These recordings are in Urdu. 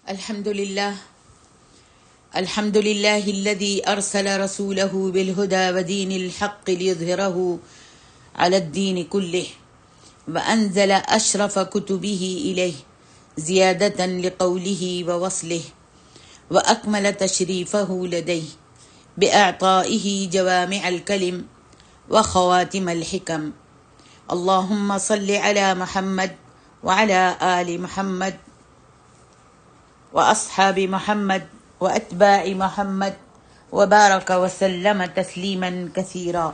الحمد لله الذي أرسل رسوله بالهدى ودين الحق ليظهره على الدين كله وأنزل أشرف كتبه إليه زيادة لقوله ووصله وأكمل تشريفه لديه بإعطائه جوامع الكلم وخواتم الحكم. اللهم صل على محمد وعلى آل محمد وأصحاب محمد وأتباع محمد وبارك وسلم تسلیما کثیرا.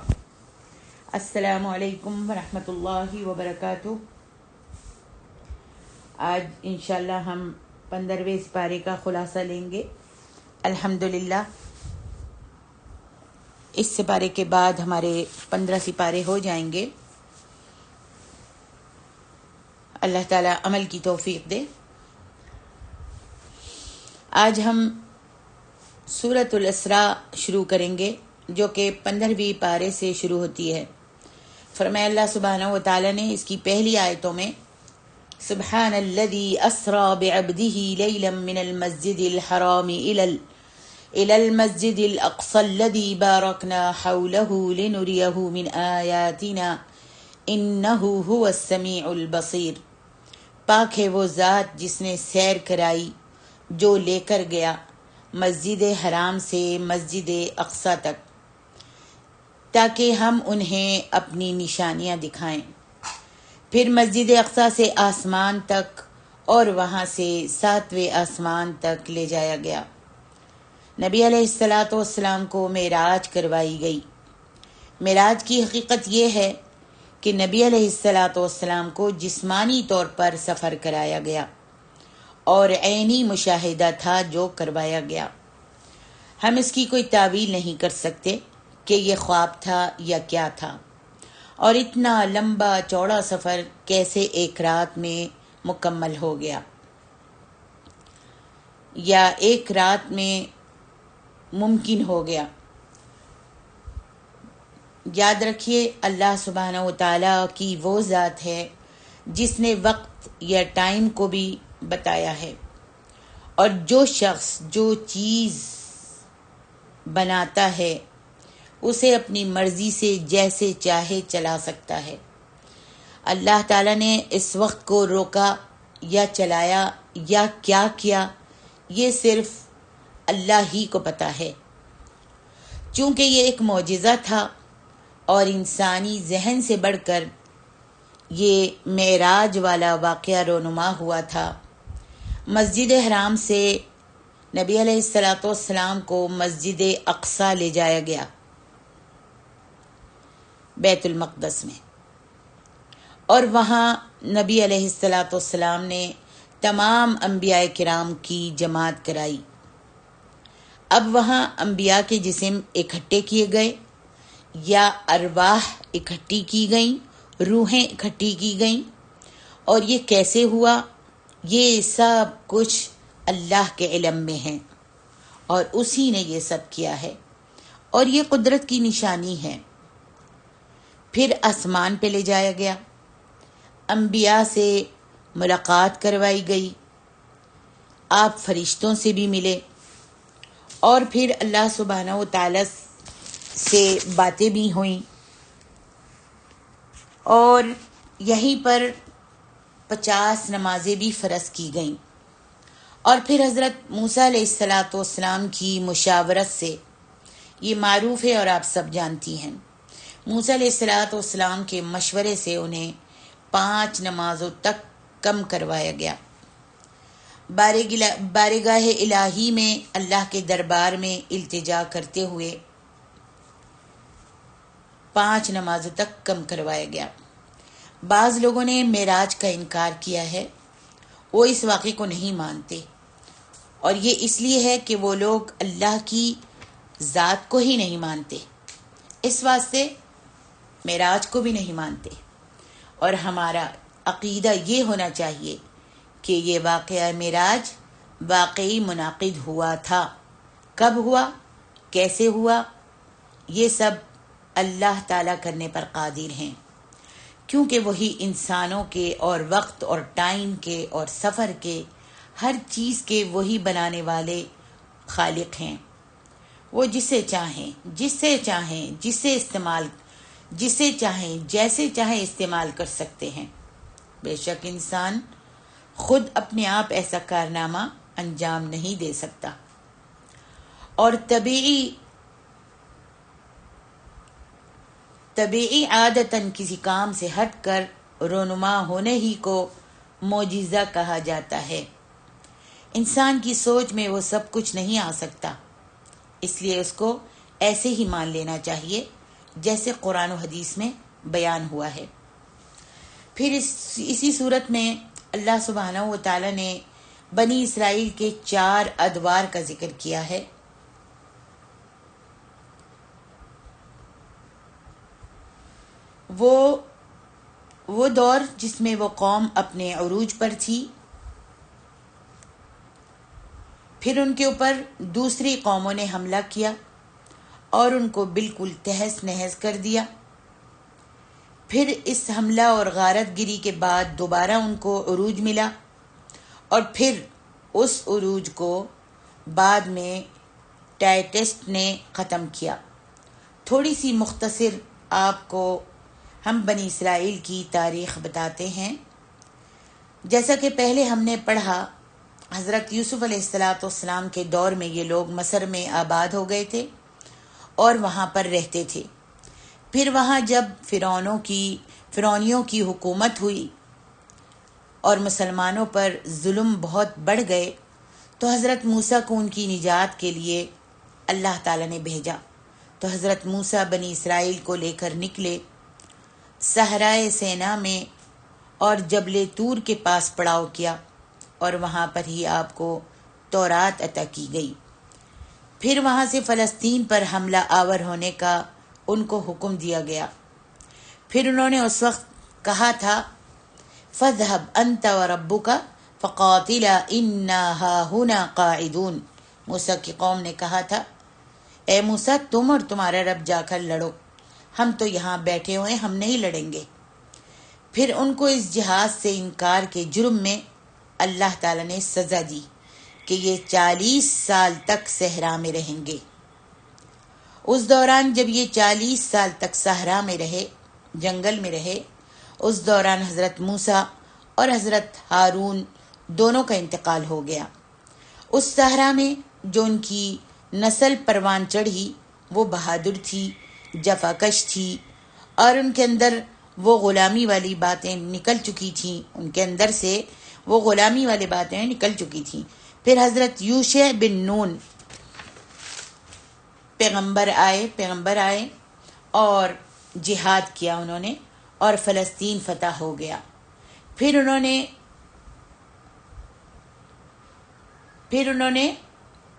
السلام علیکم ورحمۃ اللہ وبرکاتہ. آج انشاءاللہ ہم 15ویں سپارے کا خلاصہ لیں گے. الحمدللہ اس سپارے کے بعد ہمارے 15 سپارے ہو جائیں گے. اللہ تعالیٰ عمل کی توفیق دے. آج ہم سورۃ الاسراء شروع کریں گے جو کہ 15ویں پارے سے شروع ہوتی ہے. فرمایا اللہ سبحانہ و تعالیٰ نے اس کی پہلی آیتوں میں سبحان الذی اسری بعبدہ لیلا من المسجد الحرام الی المسجد الاقصی الذی بارکنا حولہ لنریہ من آیاتنا انہ هو السمیع البصیر. پاک ہے وہ ذات جس نے سیر کرائی جو لے کر گیا مسجد حرام سے مسجد اقصی تک تاکہ ہم انہیں اپنی نشانیاں دکھائیں. پھر مسجد اقصی سے آسمان تک اور وہاں سے 7ویں آسمان تک لے جایا گیا. نبی علیہ السلام کو معراج کروائی گئی. معراج کی حقیقت یہ ہے کہ نبی علیہ السلام کو جسمانی طور پر سفر کرایا گیا اور عینی مشاہدہ تھا جو کروایا گیا. ہم اس کی کوئی تعویل نہیں کر سکتے کہ یہ خواب تھا یا کیا تھا، اور اتنا لمبا چوڑا سفر کیسے ایک رات میں مکمل ہو گیا یا ایک رات میں ممکن ہو گیا. یاد رکھیے اللہ سبحانہ و تعالیٰ کی وہ ذات ہے جس نے وقت یا ٹائم کو بھی بتایا ہے، اور جو شخص جو چیز بناتا ہے اسے اپنی مرضی سے جیسے چاہے چلا سکتا ہے. اللہ تعالیٰ نے اس وقت کو روکا یا چلایا یا کیا کیا یہ صرف اللہ ہی کو پتہ ہے. چونکہ یہ ایک معجزہ تھا اور انسانی ذہن سے بڑھ کر یہ معراج والا واقعہ رونما ہوا تھا. مسجد حرام سے نبی علیہ السلام کو مسجد اقصی لے جایا گیا بیت المقدس میں، اور وہاں نبی علیہ السلام نے تمام انبیاء کرام کی جماعت کرائی. اب وہاں انبیاء کے جسم اکٹھے کیے گئے یا ارواح اکٹھی کی گئیں، روحیں اکٹھی کی گئیں. اور یہ کیسے ہوا؟ یہ سب کچھ اللہ کے علم میں ہے اور اسی نے یہ سب کیا ہے، اور یہ قدرت کی نشانی ہے. پھر آسمان پہ لے جایا گیا، انبیاء سے ملاقات کروائی گئی، آپ فرشتوں سے بھی ملے، اور پھر اللہ سبحانہ و تعالیٰ سے باتیں بھی ہوئیں، اور یہیں پر 50 نمازیں بھی فرض کی گئیں. اور پھر حضرت موسیٰ علیہ السلام کی مشاورت سے، یہ معروف ہے اور آپ سب جانتی ہیں، موسیٰ علیہ السلام کے مشورے سے انہیں 5 نمازوں تک کم کروایا گیا. بارگاہ الہی میں اللہ کے دربار میں التجا کرتے ہوئے 5 نمازوں تک کم کروایا گیا. بعض لوگوں نے معراج کا انکار کیا ہے، وہ اس واقعے کو نہیں مانتے، اور یہ اس لیے ہے کہ وہ لوگ اللہ کی ذات کو ہی نہیں مانتے، اس واسطے معراج کو بھی نہیں مانتے. اور ہمارا عقیدہ یہ ہونا چاہیے کہ یہ واقعہ معراج واقعی منعقد ہوا تھا. کب ہوا، کیسے ہوا، یہ سب اللہ تعالیٰ کرنے پر قادر ہیں، کیونکہ وہی انسانوں کے اور وقت اور ٹائم کے اور سفر کے ہر چیز کے وہی بنانے والے خالق ہیں۔ وہ جسے چاہیں جسے چاہیں جیسے چاہیں استعمال کر سکتے ہیں۔ بے شک انسان خود اپنے آپ ایسا کارنامہ انجام نہیں دے سکتا، اور طبیعی عادتاً کسی کام سے ہٹ کر رونما ہونے ہی کو معجزہ کہا جاتا ہے۔ انسان کی سوچ میں وہ سب کچھ نہیں آ سکتا، اس لیے اس کو ایسے ہی مان لینا چاہیے جیسے قرآن و حدیث میں بیان ہوا ہے۔ پھر اسی صورت میں اللہ سبحانہ و تعالیٰ نے بنی اسرائیل کے 4 ادوار کا ذکر کیا ہے۔ وہ دور جس میں وہ قوم اپنے عروج پر تھی، پھر ان کے اوپر دوسری قوموں نے حملہ کیا اور ان کو بالکل تہس نہس کر دیا۔ پھر اس حملہ اور غارت گری کے بعد دوبارہ ان کو عروج ملا، اور پھر اس عروج کو بعد میں ٹائٹسٹ نے ختم کیا۔ تھوڑی سی مختصر آپ کو ہم بنی اسرائیل کی تاریخ بتاتے ہیں۔ جیسا کہ پہلے ہم نے پڑھا، حضرت یوسف علیہ السلام کے دور میں یہ لوگ مصر میں آباد ہو گئے تھے اور وہاں پر رہتے تھے۔ پھر وہاں جب فرعونیوں کی حکومت ہوئی اور مسلمانوں پر ظلم بہت بڑھ گئے، تو حضرت موسیٰ کو ان کی نجات کے لیے اللہ تعالیٰ نے بھیجا۔ تو حضرت موسیٰ بنی اسرائیل کو لے کر نکلے صحرائے سینا میں، اور جبل طور کے پاس پڑاؤ کیا، اور وہاں پر ہی آپ کو تورات عطا کی گئی۔ پھر وہاں سے فلسطین پر حملہ آور ہونے کا ان کو حکم دیا گیا۔ پھر انہوں نے اس وقت کہا تھا، فَاذْهَبْ أَنْتَ وَرَبُّكَ فَقَاتِلَا إِنَّا هَاهُنَا قَاعِدُونَ۔ موسیٰ کی قوم نے کہا تھا، اے موسیٰ تم اور تمہارا رب جا کر لڑو، ہم تو یہاں بیٹھے ہوئے، ہم نہیں لڑیں گے۔ پھر ان کو اس جہاد سے انکار کے جرم میں اللہ تعالیٰ نے سزا دی کہ یہ 40 سال تک صحرا میں رہیں گے۔ اس دوران جب یہ 40 سال تک صحرا میں رہے، جنگل میں رہے، اس دوران حضرت موسیٰ اور حضرت ہارون دونوں کا انتقال ہو گیا۔ اس صحرا میں جو ان کی نسل پروان چڑھی وہ بہادر تھی، جفاکش تھی، اور ان کے اندر وہ غلامی والی باتیں نکل چکی تھیں، ان کے اندر سے وہ غلامی والی باتیں نکل چکی تھیں۔ پھر حضرت یوشع بن نون پیغمبر آئے اور جہاد کیا انہوں نے، اور فلسطین فتح ہو گیا۔ پھر انہوں نے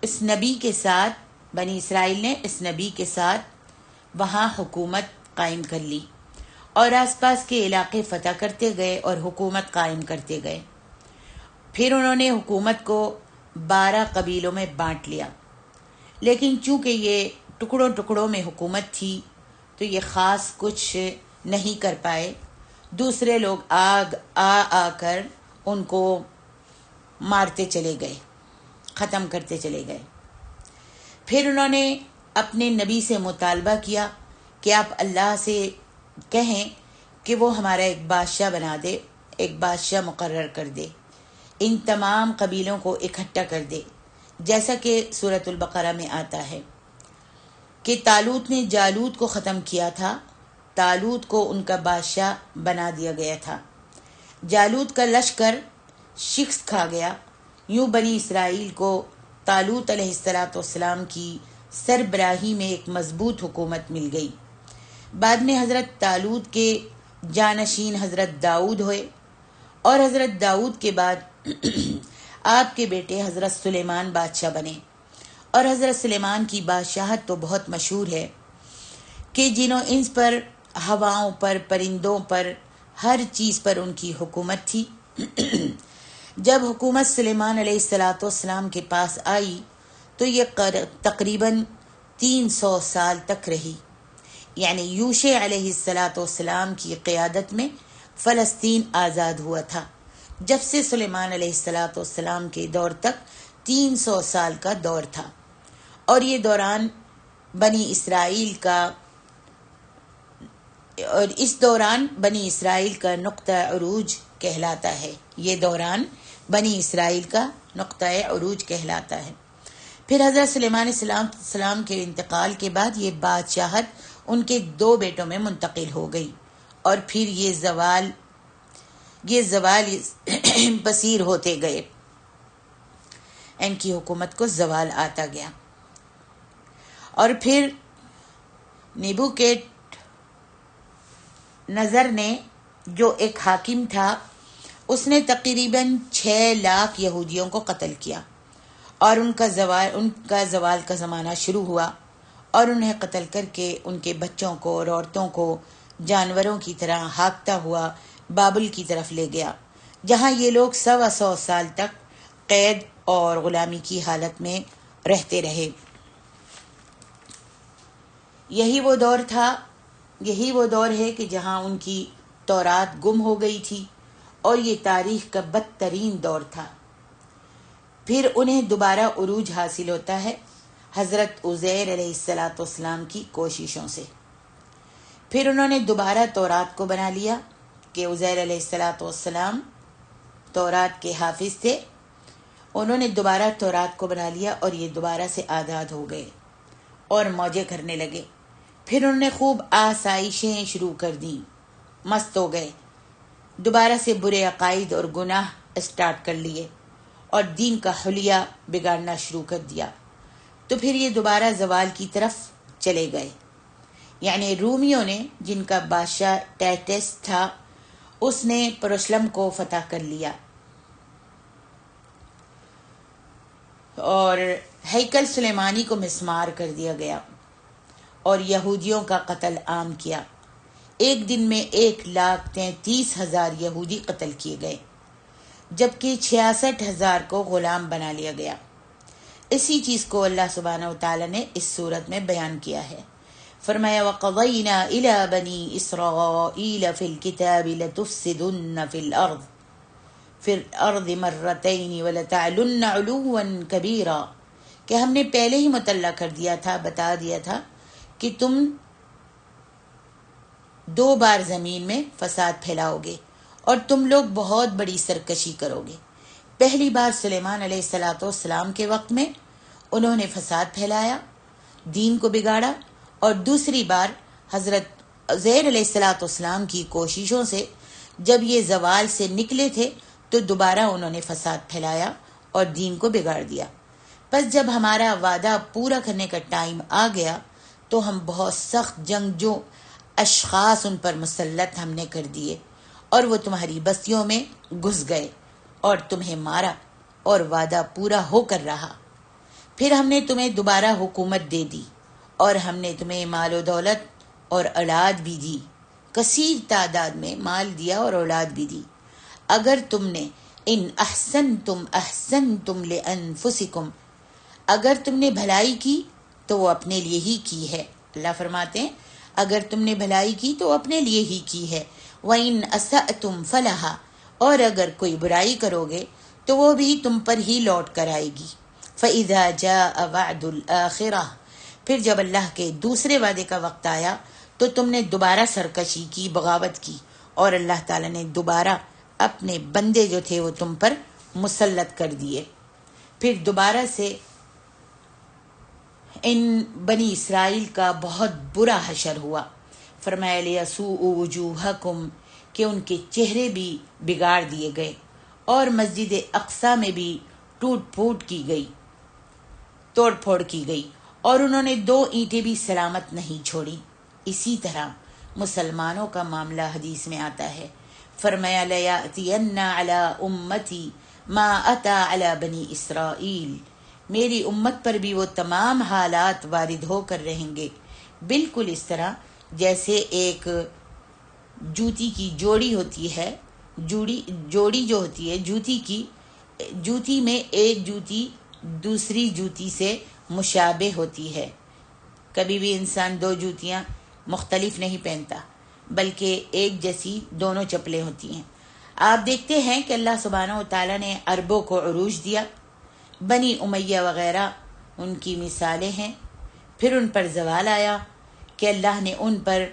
اس نبی کے ساتھ، بنی اسرائیل نے اس نبی کے ساتھ وہاں حکومت قائم کر لی، اور آس پاس کے علاقے فتح کرتے گئے اور حکومت قائم کرتے گئے۔ پھر انہوں نے حکومت کو 12 قبیلوں میں بانٹ لیا، لیکن چونکہ یہ ٹکڑوں میں حکومت تھی تو یہ خاص کچھ نہیں کر پائے۔ دوسرے لوگ آ کر ان کو مارتے چلے گئے، ختم کرتے چلے گئے۔ پھر انہوں نے اپنے نبی سے مطالبہ کیا کہ آپ اللہ سے کہیں کہ وہ ہمارا ایک بادشاہ بنا دے، ایک بادشاہ مقرر کر دے، ان تمام قبیلوں کو اکٹھا کر دے، جیسا کہ سورۃ البقرہ میں آتا ہے کہ طالوت نے جالوت کو ختم کیا تھا، طالوت کو ان کا بادشاہ بنا دیا گیا تھا۔ جالوت کا لشکر شکست کھا گیا۔ یوں بنی اسرائیل کو طالوت علیہ السلام کی سربراہی میں ایک مضبوط حکومت مل گئی۔ بعد میں حضرت طالوت کے جانشین حضرت داؤد ہوئے، اور حضرت داؤد کے بعد آپ کے بیٹے حضرت سلیمان بادشاہ بنے۔ اور حضرت سلیمان کی بادشاہت تو بہت مشہور ہے کہ جنوں انس پر، ہواؤں پر، پرندوں پر، ہر چیز پر ان کی حکومت تھی۔ جب حکومت سلیمان علیہ السلام کے پاس آئی تو یہ تقریباً 300 سال تک رہی، یعنی یوشع علیہ السلام کی قیادت میں فلسطین آزاد ہوا تھا، جب سے سلیمان علیہ السلام کے دور تک 300 سال کا دور تھا، اور یہ دوران بنی اسرائیل کا اور اس دوران بنی اسرائیل کا نقطہ عروج کہلاتا ہے۔ یہ دوران بنی اسرائیل کا نقطہ عروج کہلاتا ہے۔ پھر حضرت سلیمان علیہ السلام کے انتقال کے بعد یہ بادشاہت ان کے 2 بیٹوں میں منتقل ہو گئی، اور پھر یہ زوال پذیر ہوتے گئے، ان کی حکومت کو زوال آتا گیا۔ اور پھر نیبوکیڈ نظر نے، جو ایک حاکم تھا، اس نے تقریباً 6 لاکھ یہودیوں کو قتل کیا، اور ان کا زوال کا زمانہ شروع ہوا، اور انہیں قتل کر کے ان کے بچوں کو اور عورتوں کو جانوروں کی طرح ہانکتا ہوا بابل کی طرف لے گیا، جہاں یہ لوگ 100 سال تک قید اور غلامی کی حالت میں رہتے رہے۔ یہی وہ دور ہے کہ جہاں ان کی تورات گم ہو گئی تھی، اور یہ تاریخ کا بدترین دور تھا۔ پھر انہیں دوبارہ عروج حاصل ہوتا ہے حضرت عزیر علیہ السلام کی کوششوں سے۔ پھر انہوں نے دوبارہ تورات کو بنا لیا، کہ عزیر علیہ السلام تورات کے حافظ تھے۔ انہوں نے دوبارہ تورات کو بنا لیا، اور یہ دوبارہ سے آزاد ہو گئے اور موجیں کرنے لگے۔ پھر انہوں نے خوب آسائشیں شروع کر دیں، مست ہو گئے، دوبارہ سے برے عقائد اور گناہ اسٹارٹ کر لیے، اور دین کا حلیہ بگاڑنا شروع کر دیا۔ تو پھر یہ دوبارہ زوال کی طرف چلے گئے۔ یعنی رومیوں نے، جن کا بادشاہ ٹائٹس تھا، اس نے یروشلم کو فتح کر لیا، اور ہیکل سلیمانی کو مسمار کر دیا گیا، اور یہودیوں کا قتل عام کیا۔ ایک دن میں 1,33,000 یہودی قتل کیے گئے، جبکہ 66,000 کو غلام بنا لیا گیا۔ اسی چیز کو اللہ سبحانہ وتعالی نے اس صورت میں بیان کیا ہے۔ فرمایا وَقَضَيْنَا إِلَى بَنِي إِسْرَائِيلَ فِي الْكِتَابِ لَتُفْسِدُنَّ فِي الْأَرْضِ مَرَّتَيْنِ وَلَتَعْلُنَّ عُلُوًّا كَبِيرًا، کہ ہم نے پہلے ہی مطلع کر دیا تھا، بتا دیا تھا کہ تم 2 بار زمین میں فساد پھیلاؤ گے، اور تم لوگ بہت بڑی سرکشی کرو گے۔ پہلی بار سلیمان علیہ السلام کے وقت میں انہوں نے فساد پھیلایا، دین کو بگاڑا، اور دوسری بار حضرت عزیر علیہ السلام کی کوششوں سے جب یہ زوال سے نکلے تھے تو دوبارہ انہوں نے فساد پھیلایا اور دین کو بگاڑ دیا۔ پس جب ہمارا وعدہ پورا کرنے کا ٹائم آ گیا تو ہم بہت سخت جنگجو اشخاص ان پر مسلط ہم نے کر دیے، اور وہ تمہاری بستیوں میں گھس گئے اور تمہیں مارا، اور وعدہ پورا ہو کر رہا۔ پھر ہم نے تمہیں دوبارہ حکومت دے دی، اور ہم نے تمہیں مال و دولت اور اولاد بھی دی، کثیر تعداد میں مال دیا اور اولاد بھی دی۔ اگر تم نے ان احسنتم لانفسکم، اگر تم نے بھلائی کی تو وہ اپنے لیے ہی کی ہے۔ اللہ فرماتے ہیں اگر تم نے بھلائی کی تو اپنے لیے ہی کی ہے۔ وَإِنْ أَسَأْتُمْ فَلَهَا، اور اگر کوئی برائی کرو گے تو وہ بھی تم پر ہی لوٹ کر آئے گی۔ فَإِذَا جَاءَ وَعْدُ الْآخِرَةِ، پھر جب اللہ کے دوسرے وعدے کا وقت آیا تو تم نے دوبارہ سرکشی کی، بغاوت کی، اور اللہ تعالیٰ نے دوبارہ اپنے بندے جو تھے وہ تم پر مسلط کر دیے۔ پھر دوبارہ سے ان بنی اسرائیل کا بہت برا حشر ہوا۔ فرمایا لِيَسُوءُ وُجُوهَكُمْ، کہ ان کے چہرے بھی بگاڑ دیے گئے، اور مسجد اقصی میں بھی توڑ پھوڑ کی گئی، اور انہوں نے 2 اینٹیں بھی سلامت نہیں چھوڑی۔ اسی طرح مسلمانوں کا معاملہ حدیث میں آتا ہے۔ فرمایا لَيَأْتِيَنَّ عَلَىٰ أُمَّتِي مَا أَتَىٰ عَلَىٰ بَنِي إِسْرَائِيل، میری امت پر بھی وہ تمام حالات وارد ہو کر رہیں گے، بالکل اس طرح جیسے ایک جوتی کی جوڑی ہوتی ہے، جوڑی جو ہوتی ہے جوتی کی، جوتی میں ایک جوتی دوسری جوتی سے مشابہ ہوتی ہے۔ کبھی بھی انسان 2 جوتیاں مختلف نہیں پہنتا، بلکہ ایک جیسی دونوں چپلیں ہوتی ہیں۔ آپ دیکھتے ہیں کہ اللہ سبحانہ و تعالیٰ نے عربوں کو عروج دیا، بنی امیہ وغیرہ ان کی مثالیں ہیں. پھر ان پر زوال آیا کہ اللہ نے ان پر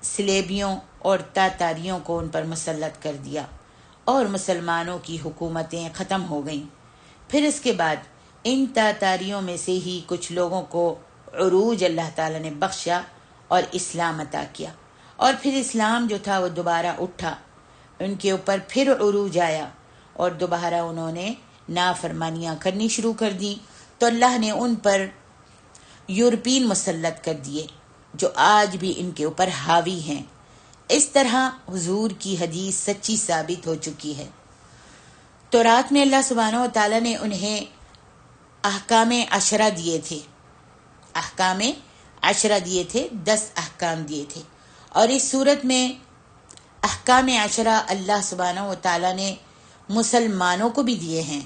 سلیبیوں اور تاتاریوں کو ان پر مسلط کر دیا اور مسلمانوں کی حکومتیں ختم ہو گئیں. پھر اس کے بعد ان تاتاریوں میں سے ہی کچھ لوگوں کو عروج اللہ تعالیٰ نے بخشا اور اسلام عطا کیا، اور پھر اسلام جو تھا وہ دوبارہ اٹھا، ان کے اوپر پھر عروج آیا اور دوبارہ انہوں نے نافرمانیاں کرنی شروع کر دیں، تو اللہ نے ان پر یورپین مسلط کر دیے جو آج بھی ان کے اوپر حاوی ہیں. اس طرح حضور کی حدیث سچی ثابت ہو چکی ہے. تو رات میں اللہ سبحانہ و تعالیٰ نے انہیں احکام عشرہ دیے تھے، احکام عشرہ دیے تھے، 10 احکام دیے تھے. اور اس صورت میں احکام عشرہ اللہ سبحانہ و تعالیٰ نے مسلمانوں کو بھی دیے ہیں.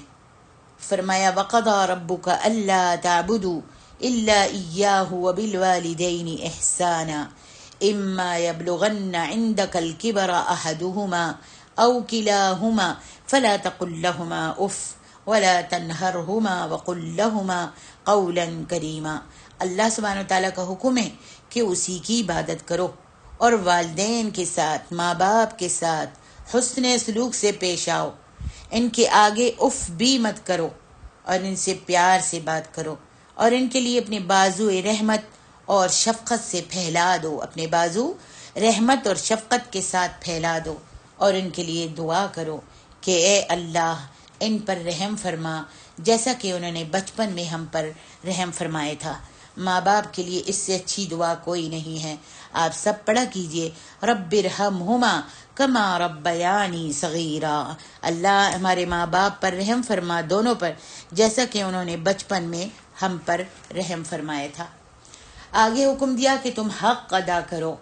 فرمایا وَقَضَىٰ رَبُّكَ أَلَّا تَعْبُدُوا إِلَّا إِيَّاهُ وَبِالْوَالِدَيْنِ إِحْسَانًا إِمَّا يَبْلُغَنَّ عِندَكَ الْكِبَرَ أَحَدُهُمَا أَوْ كِلَاهُمَا فَلَا تَقُل لَّهُمَا أُفٍّ وَلَا تَنْهَرْهُمَا وَقُل لَّهُمَا قَوْلًا كَرِيمًا. اللہ سبحانہ وتعالیٰ کا حکم ہے کہ اسی کی عبادت کرو اور والدین کے ساتھ، ماں باپ کے ساتھ حسن سلوک سے پیش آؤ. ان کے آگے اف بھی مت کرو اور ان سے پیار سے بات کرو، اور ان کے لیے اپنے بازو رحمت اور شفقت سے پھیلا دو، اپنے بازو رحمت اور شفقت کے ساتھ پھیلا دو، اور ان کے لیے دعا کرو کہ اے اللہ ان پر رحم فرما جیسا کہ انہوں نے بچپن میں ہم پر رحم فرمایا تھا. ماں باپ کے لیے اس سے اچھی دعا کوئی نہیں ہے. آپ سب پڑھا کیجئے رب ارحمہما کما ربیانی صغیرا. اللہ ہمارے ماں باپ پر رحم فرما، دونوں پر، جیسا کہ انہوں نے بچپن میں ہم پر رحم فرمایا تھا. آگے حکم دیا کہ تم حق ادا کرو،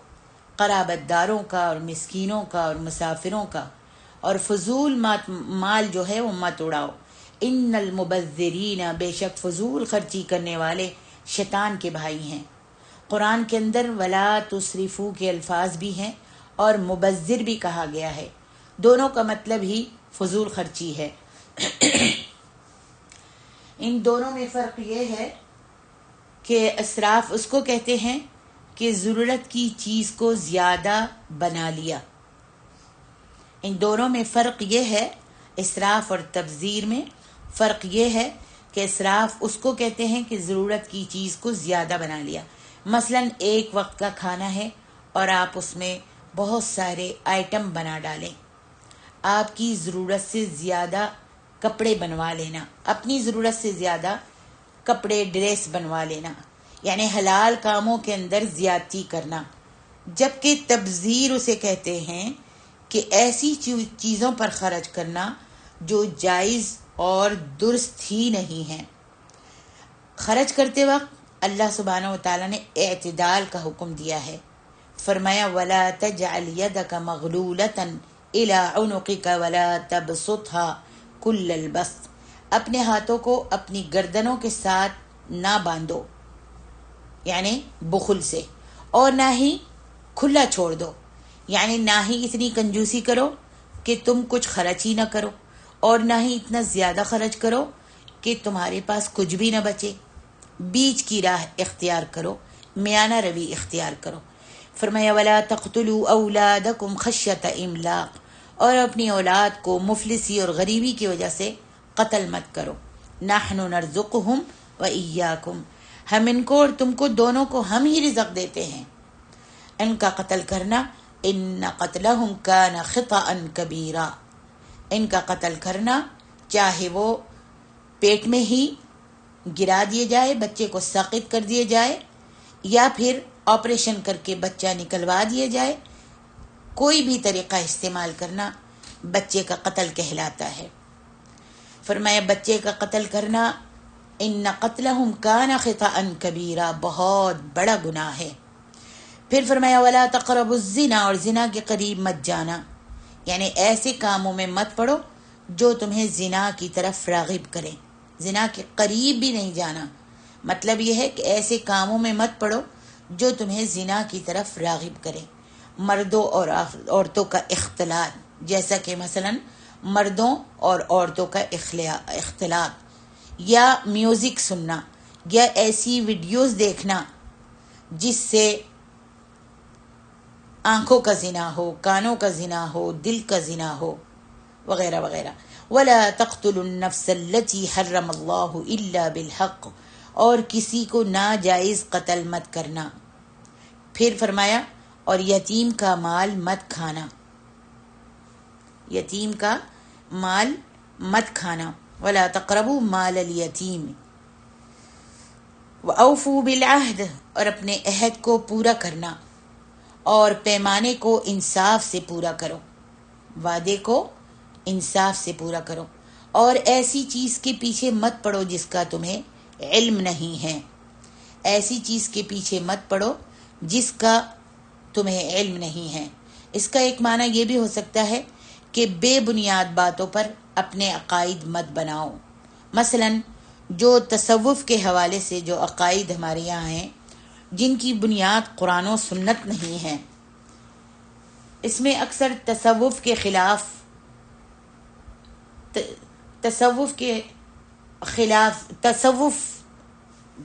قرابت داروں کا اور مسکینوں کا اور مسافروں کا، اور فضول مال جو ہے وہ مت اڑاؤ. ان المبذرین، بے شک فضول خرچی کرنے والے شیطان کے بھائی ہیں. قرآن کے اندر ولا تسرفو کے الفاظ بھی ہیں اور مبذر بھی کہا گیا ہے، دونوں کا مطلب ہی فضول خرچی ہے. ان دونوں میں فرق یہ ہے کہ اسراف اس کو کہتے ہیں کہ ضرورت کی چیز کو زیادہ بنا لیا. ان دونوں میں فرق یہ ہے، اسراف اور تبذیر میں فرق یہ ہے کہ اسراف اس کو کہتے ہیں کہ ضرورت کی چیز کو زیادہ بنا لیا. مثلا ایک وقت کا کھانا ہے اور آپ اس میں بہت سارے آئٹم بنا ڈالیں. آپ کی ضرورت سے زیادہ کپڑے بنوا لینا، اپنی ضرورت سے زیادہ کپڑے ڈریس بنوا لینا، یعنی حلال کاموں کے اندر زیادتی کرنا. جبکہ تبذیر اسے کہتے ہیں کہ ایسی چیزوں پر خرچ کرنا جو جائز اور درست ہی نہیں ہیں. خرچ کرتے وقت اللہ سبحانہ و تعالیٰ نے اعتدال کا حکم دیا ہے. فرمایا وَلَا تَجْعَلْ يَدَكَ مَغْلُولَةً إِلَىٰ عُنُقِكَ وَلَا تَبْسُطْهَا كُلَّ الْبَسْطِ. اپنے ہاتھوں کو اپنی گردنوں کے ساتھ نہ باندھو، یعنی بخل سے، اور نہ ہی کھلا چھوڑ دو، یعنی نہ ہی اتنی کنجوسی کرو کہ تم کچھ خرچ ہی نہ کرو، اور نہ ہی اتنا زیادہ خرچ کرو کہ تمہارے پاس کچھ بھی نہ بچے. بیچ کی راہ اختیار کرو، میانہ روی اختیار کرو. فرمایا وَلَا تَقْتُلُوا أَوْلَادَكُمْ خَشْيَةَ إِمْلَاقٍ، اور اپنی اولاد کو مفلسی اور غریبی کی وجہ سے قتل مت کرو. نَحْنُ نَرْزُقُهُمْ وَإِيَّاكُمْ، ہم ان کو اور تم کو دونوں کو ہم ہی رزق دیتے ہیں. ان کا قتل کرنا ان قتلہم کان خطأ کبیرا، ان کا قتل کرنا چاہے وہ پیٹ میں ہی گرا دیے جائے، بچے کو ساقط کر دیے جائے، یا پھر آپریشن کر کے بچہ نکلوا دیے جائے، کوئی بھی طریقہ استعمال کرنا بچے کا قتل کہلاتا ہے. فرمایا بچے کا قتل کرنا ان قتلہم کان خطأ کبیرا، بہت بڑا گناہ ہے. پھر فرمایا ولا تقربوا الزنا، اور زنا کے قریب مت جانا، یعنی ایسے کاموں میں مت پڑو جو تمہیں زنا کی طرف راغب کریں. زنا کے قریب بھی نہیں جانا، مطلب یہ ہے کہ ایسے کاموں میں مت پڑو جو تمہیں زنا کی طرف راغب کریں. مردوں اور عورتوں کا اختلاط جیسا کہ مثلا مردوں اور عورتوں کا اختلاط، یا میوزک سننا، یا ایسی ویڈیوز دیکھنا جس سے آنکھوں کا زنا ہو، کانوں کا زنا ہو، دل کا زنا ہو، وغیرہ وغیرہ۔ وَلَا تَقْتُلُوا النَّفْسَ الَّتِي حَرَّمَ اللَّهُ إِلَّا بِالْحَقِّ، اور کسی کو ناجائز قتل مت کرنا۔ پھر فرمایا اور یتیم کا مال مت کھانا، یتیم کا مال مت کھانا۔ وَلَا تَقْرَبُوا مَالَ الْيَتِيمِ وَأَوْفُوا بِالْعَهْدِ، اور اپنے عہد کو پورا کرنا اور پیمانے کو انصاف سے پورا کرو، وعدے کو انصاف سے پورا کرو، اور ایسی چیز کے پیچھے مت پڑو جس کا تمہیں علم نہیں ہے، ایسی چیز کے پیچھے مت پڑو جس کا تمہیں علم نہیں ہے۔ اس کا ایک معنی یہ بھی ہو سکتا ہے کہ بے بنیاد باتوں پر اپنے عقائد مت بناؤ۔ مثلا جو تصوف کے حوالے سے جو عقائد ہمارے یہاں ہیں جن کی بنیاد قرآن و سنت نہیں ہے، اس میں اکثر تصوف کے خلاف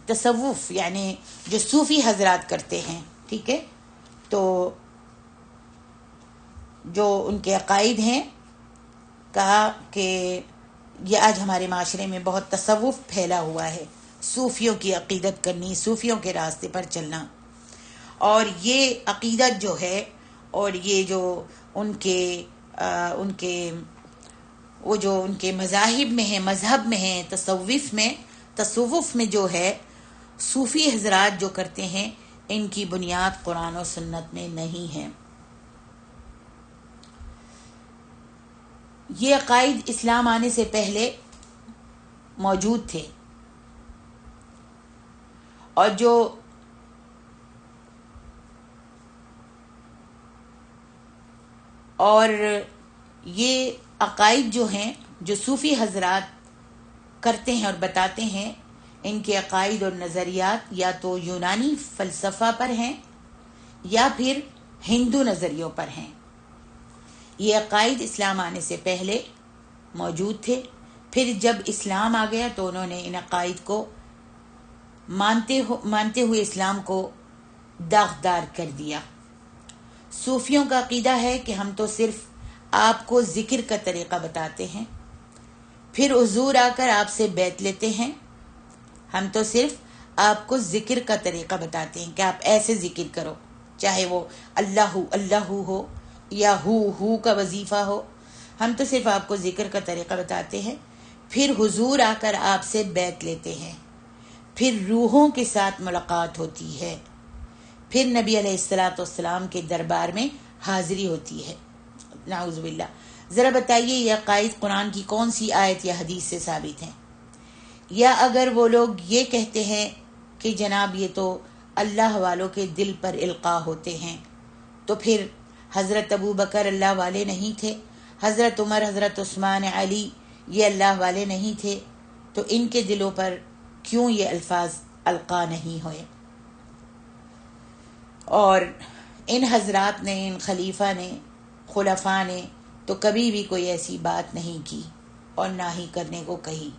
تصوف یعنی جو صوفی حضرات کرتے ہیں، ٹھیک ہے، تو جو ان کے عقائد ہیں، کہا کہ یہ آج ہمارے معاشرے میں بہت تصوف پھیلا ہوا ہے، صوفیوں کی عقیدت کرنی، صوفیوں کے راستے پر چلنا، اور یہ عقیدت جو ہے اور یہ جو ان کے مذاہب میں ہے، مذہب میں ہے، تصوف میں جو ہے صوفی حضرات جو کرتے ہیں، ان کی بنیاد قرآن و سنت میں نہیں ہے۔ یہ عقائد اسلام آنے سے پہلے موجود تھے، اور یہ عقائد جو ہیں جو صوفی حضرات کرتے ہیں اور بتاتے ہیں، ان کے عقائد اور نظریات یا تو یونانی فلسفہ پر ہیں یا پھر ہندو نظریوں پر ہیں۔ یہ عقائد اسلام آنے سے پہلے موجود تھے، پھر جب اسلام آ گیا تو انہوں نے ان عقائد کو مانتے ہوئے اسلام کو داغدار کر دیا۔ صوفیوں کا عقیدہ ہے کہ ہم تو صرف آپ کو ذکر کا طریقہ بتاتے ہیں، پھر حضور آ کر آپ سے بیعت لیتے ہیں۔ ہم تو صرف آپ کو ذکر کا طریقہ بتاتے ہیں کہ آپ ایسے ذکر کرو، چاہے وہ اللہ اللہ ہو یا ہو کا وظیفہ ہو، ہم تو صرف آپ کو ذکر کا طریقہ بتاتے ہیں، پھر حضور آ کر آپ سے بیعت لیتے ہیں، پھر روحوں کے ساتھ ملاقات ہوتی ہے، پھر نبی علیہ السلام کے دربار میں حاضری ہوتی ہے۔ نعوذ باللہ۔ ذرا بتائیے یہ عقائد قرآن کی کون سی آیت یا حدیث سے ثابت ہیں؟ یا اگر وہ لوگ یہ کہتے ہیں کہ جناب یہ تو اللہ والوں کے دل پر القاء ہوتے ہیں، تو پھر حضرت ابو بکر اللہ والے نہیں تھے، حضرت عمر، حضرت عثمان، علی یہ اللہ والے نہیں تھے، تو ان کے دلوں پر کیوں یہ الفاظ القاء نہیں ہوئے؟ اور ان حضرات نے، ان خلفاء نے تو کبھی بھی کوئی ایسی بات نہیں کی اور نہ ہی کرنے کو کہی۔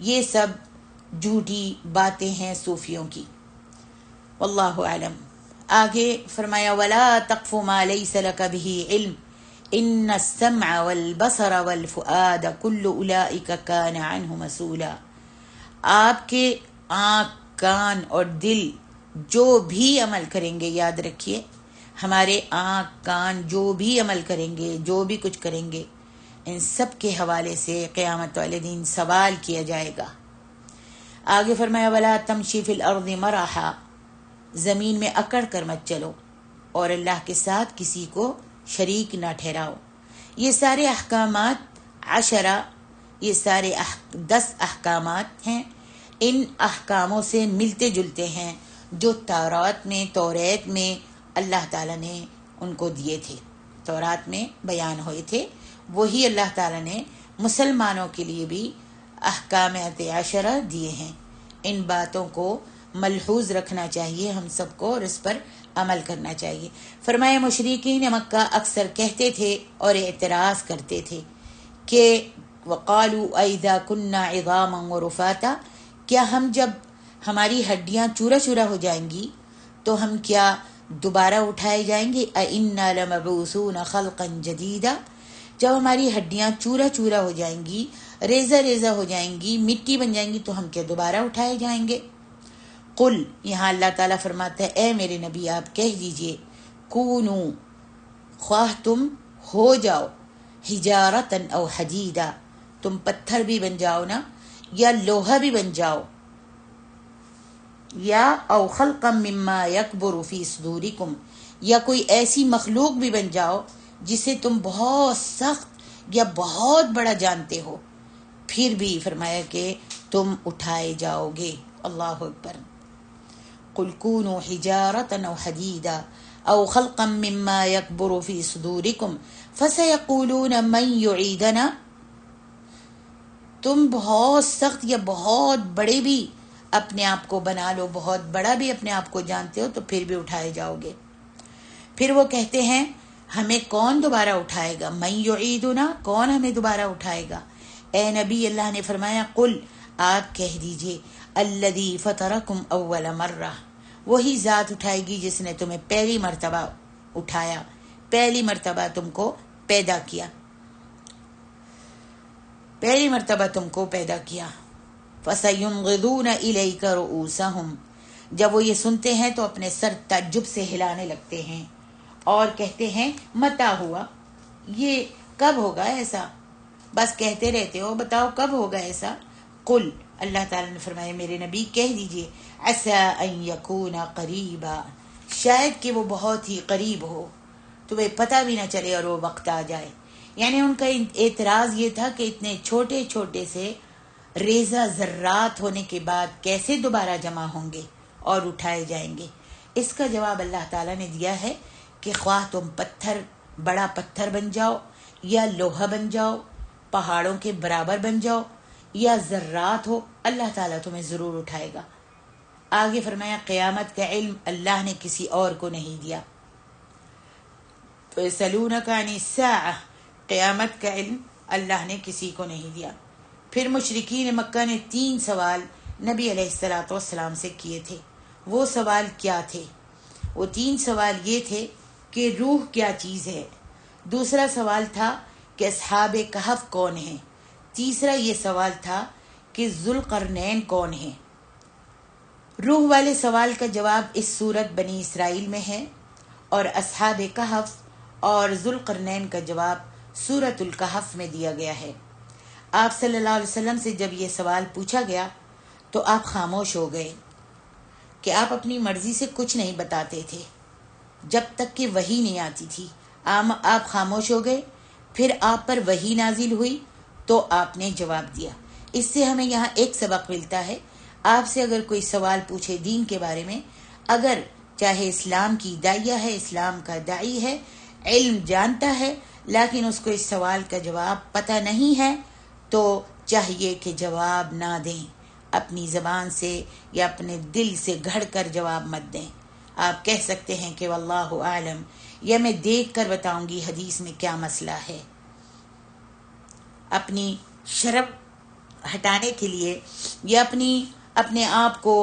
یہ سب جھوٹی باتیں ہیں صوفیوں کی، واللہ اعلم۔ آگے فرمایا وَلَا تَقْفُ مَا لَيْسَ لَكَ بِهِ عِلْمٌ إِنَّ السَّمْعَ وَالْبَصَرَ وَالْفُؤَادَ كُلُّ أُولَئِكَ كَانَ عَنْهُ مسؤولا۔ آپ کے آنکھ، کان اور دل جو بھی عمل کریں گے، یاد رکھیے ہمارے آنکھ، کان جو بھی عمل کریں گے، جو بھی کچھ کریں گے، ان سب کے حوالے سے قیامت والے دن سوال کیا جائے گا۔ آگے فرمایا وَلَا تَمْشِ فِي الْأَرْضِ مَرَحًا، زمین میں اکڑ کر مت چلو اور اللہ کے ساتھ کسی کو شریک نہ ٹھہراؤ۔ یہ سارے احکامات 10 احکامات ہیں، ان احکاموں سے ملتے جلتے ہیں جو توریت میں اللہ تعالیٰ نے ان کو دیے تھے، تورات میں بیان ہوئے تھے، وہی اللہ تعالیٰ نے مسلمانوں کے لیے بھی احکام 10 دیے ہیں۔ ان باتوں کو ملحوظ رکھنا چاہیے ہم سب کو اور اس پر عمل کرنا چاہیے۔ فرمایا مشرکین مکہ اکثر کہتے تھے اور اعتراض کرتے تھے کہ وقالوا اذا كنا عظاما ورفاتا، کیا ہم جب ہماری ہڈیاں چورا چورا ہو جائیں گی تو ہم کیا دوبارہ اٹھائے جائیں گے؟ اِنَّا لَمَبْعُوثُونَ خَلْقًا جَدِيدًا، جب ہماری ہڈیاں چورا چورا ہو جائیں گی، ریزہ ریزہ ہو جائیں گی، مٹی بن جائیں گی، تو ہم کیا دوبارہ اٹھائے جائیں گے؟ قل، یہاں اللہ تعالیٰ فرماتا ہے اے میرے نبی آپ کہہ دیجئے، کونو، خواہ تم ہو جاؤ، حجارتن او حدیدہ، تم پتھر بھی بن جاؤ نا، یا لوہا بھی بن جاؤ، یا او خلقا مما یکبر فی صدورکم، یا کوئی ایسی مخلوق بھی بن جاؤ جسے تم بہت سخت یا بہت بڑا جانتے ہو، پھر بھی فرمایا کہ تم اٹھائے جاؤ گے۔ اللہ اکبر۔ قل کونوا حجارة او حدیدا او خلقا مما یکبر فی صدورکم فسیقولون من یعیدنا، تم بہت سخت یا بہت بڑے بھی اپنے آپ کو بنا لو، بہت بڑا بھی اپنے آپ کو جانتے ہو، تو پھر بھی اٹھائے جاؤ گے۔ پھر وہ کہتے ہیں ہمیں کون دوبارہ اٹھائے گا؟ من یعیدنا، کون ہمیں دوبارہ اٹھائے گا؟ اے نبی اللہ نے فرمایا قل، آپ کہہ دیجئے الذی فطرکم اول مرہ، وہی ذات اٹھائے گی جس نے تمہیں پہلی مرتبہ اٹھایا، پہلی مرتبہ تم کو پیدا کیا، پہلی مرتبہ تم کو پیدا کیا۔ فَسَيُنْغِضُونَ إِلَيْكَ رُؤُوسَهُمْ، جب وہ یہ سنتے ہیں تو اپنے سر تعجب سے ہلانے لگتے ہیں اور کہتے ہیں متى ہوا، یہ کب ہوگا ایسا؟ بس کہتے رہتے ہو، بتاؤ کب ہوگا ایسا؟ قل، اللہ تعالیٰ نے فرمایا میرے نبی کہہ دیجئے عسى ان يكون قریبا، شاید کہ وہ بہت ہی قریب ہو، تمہیں پتہ بھی نہ چلے اور وہ وقت آ جائے۔ یعنی ان کا اعتراض یہ تھا کہ اتنے چھوٹے چھوٹے سے ریزہ ذرات ہونے کے بعد کیسے دوبارہ جمع ہوں گے اور اٹھائے جائیں گے؟ اس کا جواب اللہ تعالیٰ نے دیا ہے کہ خواہ تم پتھر، بڑا پتھر بن جاؤ، یا لوہا بن جاؤ، پہاڑوں کے برابر بن جاؤ، یا ذرات ہو، اللہ تعالیٰ تمہیں ضرور اٹھائے گا۔ آگے فرمایا قیامت کا علم اللہ نے کسی اور کو نہیں دیا۔ فَيَسْأَلُونَكَ عَنِ السَّاعَةِ، قیامت کا علم اللہ نے کسی کو نہیں دیا۔ پھر مشرکین مکہ نے 3 سوال نبی علیہ الصلوۃ والسلام سے کیے تھے۔ وہ سوال کیا تھے؟ وہ 3 سوال یہ تھے کہ روح کیا چیز ہے، دوسرا سوال تھا کہ اصحاب کہف کون ہیں، تیسرا یہ سوال تھا کہ ذوالقرنین کون ہیں۔ روح والے سوال کا جواب اس سورت بنی اسرائیل میں ہے، اور اصحاب کہف اور ذوالقرنین کا جواب سورت الکہف میں دیا گیا ہے۔ آپ صلی اللہ علیہ وسلم سے جب یہ سوال پوچھا گیا تو آپ خاموش ہو گئے کہ آپ اپنی مرضی سے کچھ نہیں بتاتے تھے جب تک کہ وحی نہیں آتی تھی۔ آپ خاموش ہو گئے، پھر آپ پر وحی نازل ہوئی تو آپ نے جواب دیا۔ اس سے ہمیں یہاں ایک سبق ملتا ہے، آپ سے اگر کوئی سوال پوچھے دین کے بارے میں، اگر چاہے اسلام کی داعیہ ہے، اسلام کا داعی ہے، علم جانتا ہے، لیکن اس کو اس سوال کا جواب پتہ نہیں ہے، تو چاہیے کہ جواب نہ دیں، اپنی زبان سے یا اپنے دل سے گھڑ کر جواب مت دیں۔ آپ کہہ سکتے ہیں کہ واللہ اعلم، یا میں دیکھ کر بتاؤں گی حدیث میں کیا مسئلہ ہے۔ اپنی شرم ہٹانے کے لیے یا اپنے آپ کو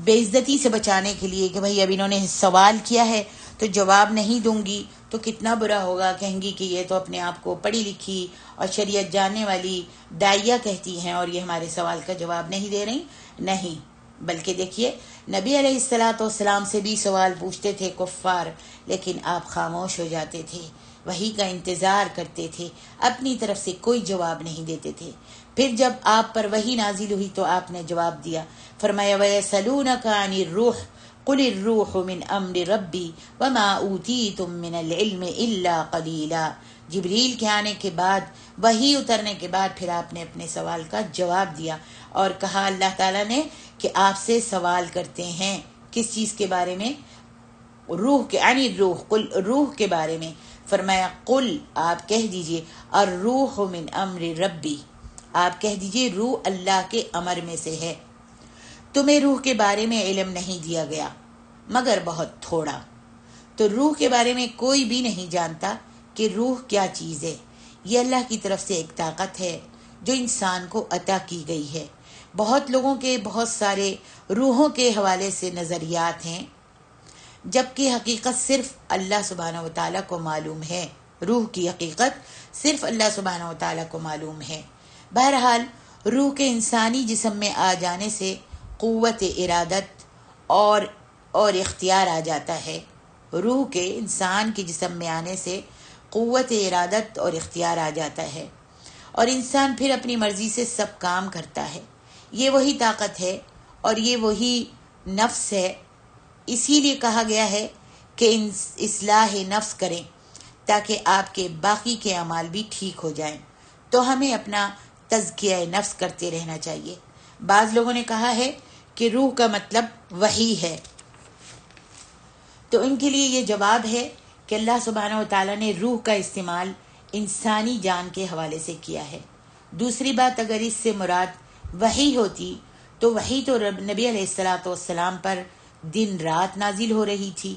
بے عزتی سے بچانے کے لیے کہ بھئی اب انہوں نے سوال کیا ہے تو جواب نہیں دوں گی تو کتنا برا ہوگا، کہیں گی کہ یہ تو اپنے آپ کو پڑھی لکھی اور شریعت جاننے والی داعیہ کہتی ہیں اور یہ ہمارے سوال کا جواب نہیں دے رہی۔ نہیں، بلکہ دیکھیے نبی علیہ الصلوۃ والسلام سے بھی سوال پوچھتے تھے کفار، لیکن آپ خاموش ہو جاتے تھے، وحی کا انتظار کرتے تھے، اپنی طرف سے کوئی جواب نہیں دیتے تھے۔ پھر جب آپ پر وحی نازل ہوئی تو آپ نے جواب دیا، فرمایا وَيَسْأَلُونَكَ عَنِ الرُّوحِ قُلِ الرُّوحُ مِنْ أَمْرِ رَبِّي وَمَا أُوتِيتُم مِّنَ الْعِلْمِ إِلَّا قَلِيلًا۔ جبریل کے آنے کے بعد، وحی اترنے کے بعد پھر آپ نے اپنے سوال کا جواب دیا اور کہا اللہ تعالیٰ نے کہ آپ سے سوال کرتے ہیں کس چیز کے بارے میں؟ روح کے، یعنی روح کے بارے میں۔ فرمایا قل، آپ کہہ دیجئے الروح من امر ربی، آپ کہہ دیجئے روح اللہ کے امر میں سے ہے۔ تمہیں روح کے بارے میں علم نہیں دیا گیا مگر بہت تھوڑا، تو روح کے بارے میں کوئی بھی نہیں جانتا کہ روح کیا چیز ہے۔ یہ اللہ کی طرف سے ایک طاقت ہے جو انسان کو عطا کی گئی ہے۔ بہت لوگوں کے بہت سارے روحوں کے حوالے سے نظریات ہیں، جبکہ حقیقت صرف اللہ سبحانہ و تعالیٰ کو معلوم ہے۔ روح کی حقیقت صرف اللہ سبحانہ و تعالیٰ کو معلوم ہے۔ بہرحال روح کے انسانی جسم میں آ جانے سے قوت ارادت اور اختیار آ جاتا ہے۔ روح کے انسان کے جسم میں آنے سے قوت ارادت اور اختیار آ جاتا ہے، اور انسان پھر اپنی مرضی سے سب کام کرتا ہے۔ یہ وہی طاقت ہے اور یہ وہی نفس ہے۔ اسی لیے کہا گیا ہے کہ اصلاح نفس کریں تاکہ آپ کے باقی کے اعمال بھی ٹھیک ہو جائیں۔ تو ہمیں اپنا تزکیہ نفس کرتے رہنا چاہیے۔ بعض لوگوں نے کہا ہے کہ روح کا مطلب وحی ہے، تو ان کے لیے یہ جواب ہے کہ اللہ سبحانہ و تعالیٰ نے روح کا استعمال انسانی جان کے حوالے سے کیا ہے۔ دوسری بات، اگر اس سے مراد وحی ہوتی تو وحی تو نبی علیہ السلام پر دن رات نازل ہو رہی تھی،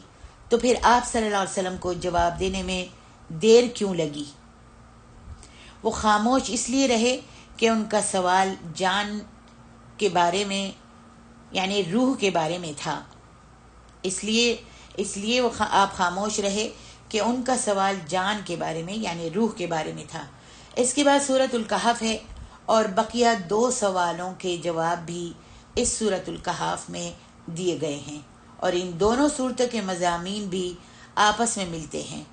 تو پھر آپ صلی اللہ علیہ وسلم کو جواب دینے میں دیر کیوں لگی؟ وہ خاموش اس لیے رہے کہ ان کا سوال جان کے بارے میں یعنی روح کے بارے میں تھا۔ اس لیے آپ خاموش رہے کہ ان کا سوال جان کے بارے میں یعنی روح کے بارے میں تھا۔ اس کے بعد سورۃ الکہف ہے، اور بقیہ 2 سوالوں کے جواب بھی اس سورۃ الکہف میں دیے گئے ہیں، اور ان دونوں صورتوں کے مضامین بھی آپس میں ملتے ہیں۔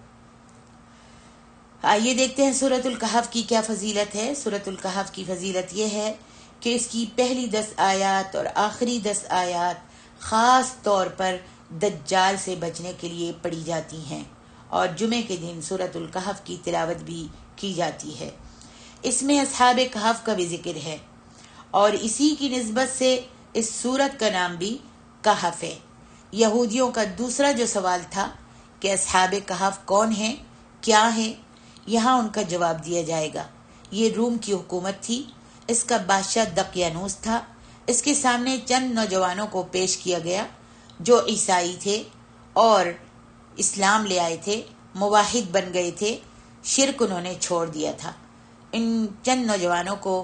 آئیے دیکھتے ہیں سورۃ الکہف کی کیا فضیلت ہے۔ سورۃ الکہف کی فضیلت یہ ہے کہ اس کی پہلی 10 آیات اور آخری 10 آیات خاص طور پر دجال سے بچنے کے لیے پڑھی جاتی ہیں، اور جمعے کے دن سورۃ الکہف کی تلاوت بھی کی جاتی ہے۔ اس میں اصحاب کہف کا بھی ذکر ہے، اور اسی کی نسبت سے اس سورت کا نام بھی کہف ہے۔ یہودیوں کا دوسرا جو سوال تھا کہ اصحاب کہف کون ہیں، کیا ہیں، یہاں ان کا جواب دیا جائے گا۔ یہ روم کی حکومت تھی، اس کا بادشاہ دقیانوس تھا۔ اس کے سامنے چند نوجوانوں کو پیش کیا گیا جو عیسائی تھے اور اسلام لے آئے تھے، موحد بن گئے تھے، شرک انہوں نے چھوڑ دیا تھا۔ ان چند نوجوانوں کو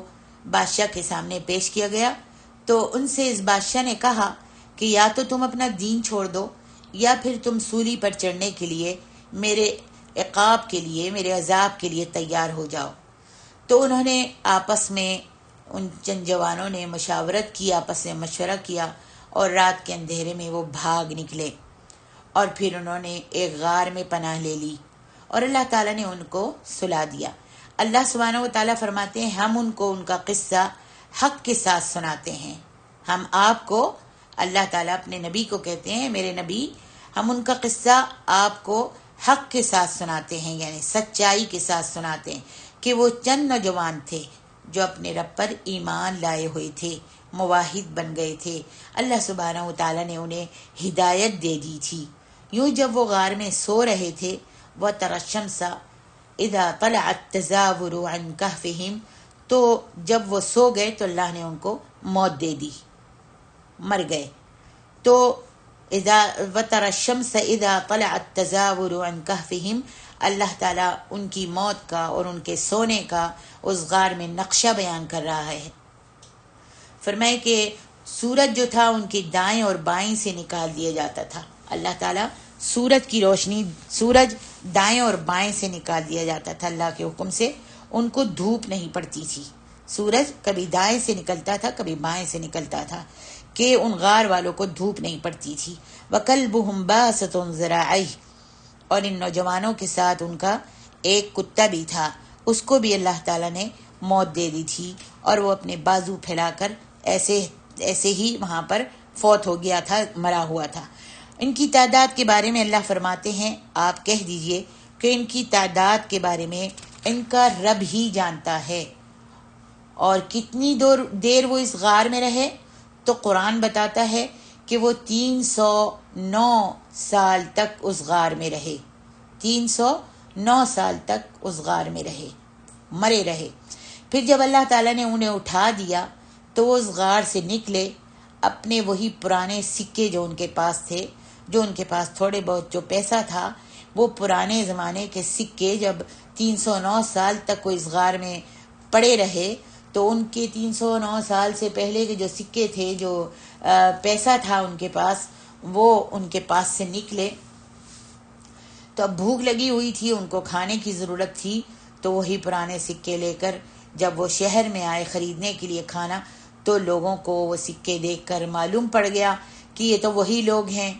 بادشاہ کے سامنے پیش کیا گیا، تو ان سے اس بادشاہ نے کہا کہ یا تو تم اپنا دین چھوڑ دو، یا پھر تم سولی پر چڑھنے کے لیے میرے عقاب کے لیے، میرے عذاب کے لیے تیار ہو جاؤ۔ تو انہوں نے آپس میں ان چند جوانوں نے مشاورت کی، آپس میں مشورہ کیا، اور رات کے اندھیرے میں وہ بھاگ نکلے، اور پھر انہوں نے ایک غار میں پناہ لے لی، اور اللہ تعالیٰ نے ان کو سلا دیا۔ اللہ سبحانہ و تعالیٰ فرماتے ہیں ہم ان کو ان کا قصہ حق کے ساتھ سناتے ہیں۔ ہم آپ کو، اللہ تعالیٰ اپنے نبی کو کہتے ہیں میرے نبی، ہم ان کا قصہ آپ کو حق کے ساتھ سناتے ہیں، یعنی سچائی کے ساتھ سناتے ہیں کہ وہ چند نوجوان تھے جو اپنے رب پر ایمان لائے ہوئے تھے، موحد بن گئے تھے۔ اللہ سبحانہ و تعالیٰ نے انہیں ہدایت دے دی تھی۔ یوں جب وہ غار میں سو رہے تھے، وَتَرَى الشَّمْسَ اِذَا طَلَعَتْ تَزَاوَرُ عَنْ كَهْفِهِمْ، تو جب وہ سو گئے تو اللہ نے ان کو موت دے دی، مر گئے۔ تو وَتَرَى الشَّمْسَ اِذَا طَلَعَتْ تَزَاوَرُ عَنْ كَهْفِهِمْ، اللہ تعالیٰ ان کی موت کا اور ان کے سونے کا اس غار میں نقشہ بیان کر رہا ہے۔ فرمائے کہ سورج جو تھا ان کے دائیں اور بائیں سے نکال دیا جاتا تھا۔ اللہ تعالیٰ سورج کی روشنی، سورج دائیں اور بائیں سے نکال دیا جاتا تھا اللہ کے حکم سے، ان کو دھوپ نہیں پڑتی تھی۔ سورج کبھی دائیں سے نکلتا تھا، کبھی بائیں سے نکلتا تھا، کہ ان غار والوں کو دھوپ نہیں پڑتی تھی۔ وَكَلْبُهُمْ بَاسِطٌ ذِرَاعَيْهِ، اور ان نوجوانوں کے ساتھ ان کا ایک کتا بھی تھا، اس کو بھی اللہ تعالیٰ نے موت دے دی تھی، اور وہ اپنے بازو پھیلا کر ایسے ہی وہاں پر فوت ہو گیا تھا، مرا ہوا تھا۔ ان کی تعداد کے بارے میں اللہ فرماتے ہیں آپ کہہ دیجئے کہ ان کی تعداد کے بارے میں ان کا رب ہی جانتا ہے۔ اور کتنی دیر وہ اس غار میں رہے، تو قرآن بتاتا ہے کہ وہ 309 سال تک اس غار میں رہے، 309 سال تک اس غار میں رہے، مرے رہے۔ پھر جب اللہ تعالیٰ نے انہیں اٹھا دیا تو وہ اس غار سے نکلے، اپنے وہی پرانے سکے جو ان کے پاس تھے جو ان کے پاس تھوڑے بہت جو پیسہ تھا وہ پرانے زمانے کے سکے جب 309 سال تک وہ اس غار میں پڑے رہے تو ان کے 309 سال سے پہلے کے جو سکے تھے، جو پیسہ تھا ان کے پاس، وہ ان کے پاس سے نکلے. تو اب بھوک لگی ہوئی تھی، ان کو کھانے کی ضرورت تھی، تو وہی پرانے سکے لے کر جب وہ شہر میں آئے خریدنے کے لیے کھانا، تو لوگوں کو وہ سکے دیکھ کر معلوم پڑ گیا کہ یہ تو وہی لوگ ہیں،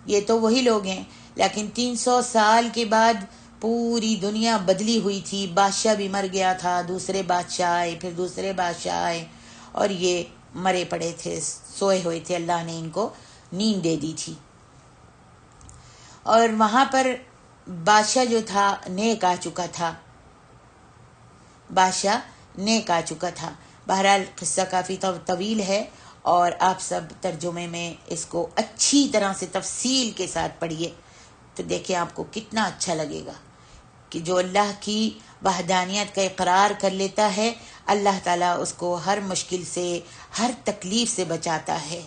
یہ تو وہی لوگ ہیں. لیکن 300 سال کے بعد پوری دنیا بدلی ہوئی تھی، بادشاہ بھی مر گیا تھا، دوسرے بادشاہ آئے، پھر دوسرے بادشاہ آئے، اور یہ مرے پڑے تھے، سوئے ہوئے تھے، اللہ نے ان کو نیند دے دی تھی. اور وہاں پر بادشاہ جو تھا نیک آ چکا تھا، بادشاہ نیک آ چکا تھا. بہرحال قصہ کافی طویل ہے، اور آپ سب ترجمے میں اس کو اچھی طرح سے تفصیل کے ساتھ پڑھیے تو دیکھیں آپ کو کتنا اچھا لگے گا کہ جو اللہ کی وحدانیت کا اقرار کر لیتا ہے، اللہ تعالیٰ اس کو ہر مشکل سے، ہر تکلیف سے بچاتا ہے.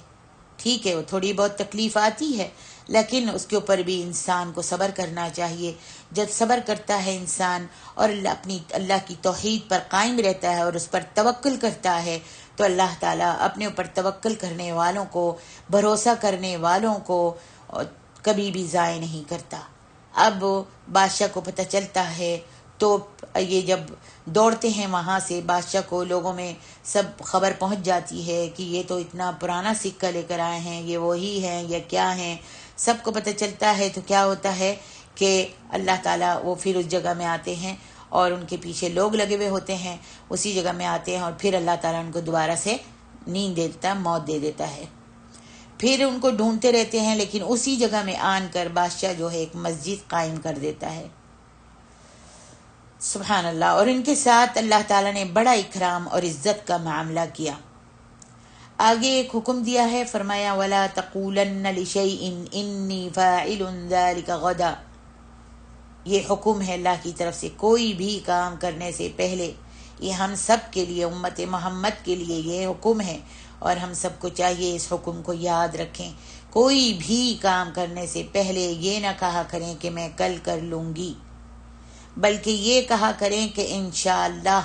ٹھیک ہے، وہ تھوڑی بہت تکلیف آتی ہے، لیکن اس کے اوپر بھی انسان کو صبر کرنا چاہیے. جب صبر کرتا ہے انسان اور اللہ کی توحید پر قائم رہتا ہے اور اس پر توکل کرتا ہے، تو اللہ تعالیٰ اپنے اوپر توکل کرنے والوں کو، بھروسہ کرنے والوں کو کبھی بھی ضائع نہیں کرتا. اب بادشاہ کو پتہ چلتا ہے تو یہ جب دوڑتے ہیں وہاں سے، بادشاہ کو لوگوں میں سب خبر پہنچ جاتی ہے کہ یہ تو اتنا پرانا سکہ لے کر آئے ہیں، یہ وہی ہیں یا کیا ہیں، سب کو پتہ چلتا ہے. تو کیا ہوتا ہے کہ اللہ تعالیٰ وہ پھر اس جگہ میں آتے ہیں اور ان کے پیچھے لوگ لگے ہوئے ہوتے ہیں، اسی جگہ میں آتے ہیں، اور پھر اللہ تعالیٰ ان کو دوبارہ سے نیند دے دیتا ہے، موت دے دیتا ہے. پھر ان کو ڈھونڈتے رہتے ہیں، لیکن اسی جگہ میں آن کر بادشاہ جو ہے ایک مسجد قائم کر دیتا ہے. سبحان اللہ. اور ان کے ساتھ اللہ تعالیٰ نے بڑا اکرام اور عزت کا معاملہ کیا. آگے ایک حکم دیا ہے، فرمایا وَلَا تَقُولَنَّ لِشَيْءٍ إِنِّي فَاعِلٌ ذَلِكَ غَدًا. یہ حکم ہے اللہ کی طرف سے، کوئی بھی کام کرنے سے پہلے. یہ ہم سب کے لیے، امت محمد کے لیے یہ حکم ہے، اور ہم سب کو چاہیے اس حکم کو یاد رکھیں. کوئی بھی کام کرنے سے پہلے یہ نہ کہا کریں کہ میں کل کر لوں گی، بلکہ یہ کہا کریں کہ انشاءاللہ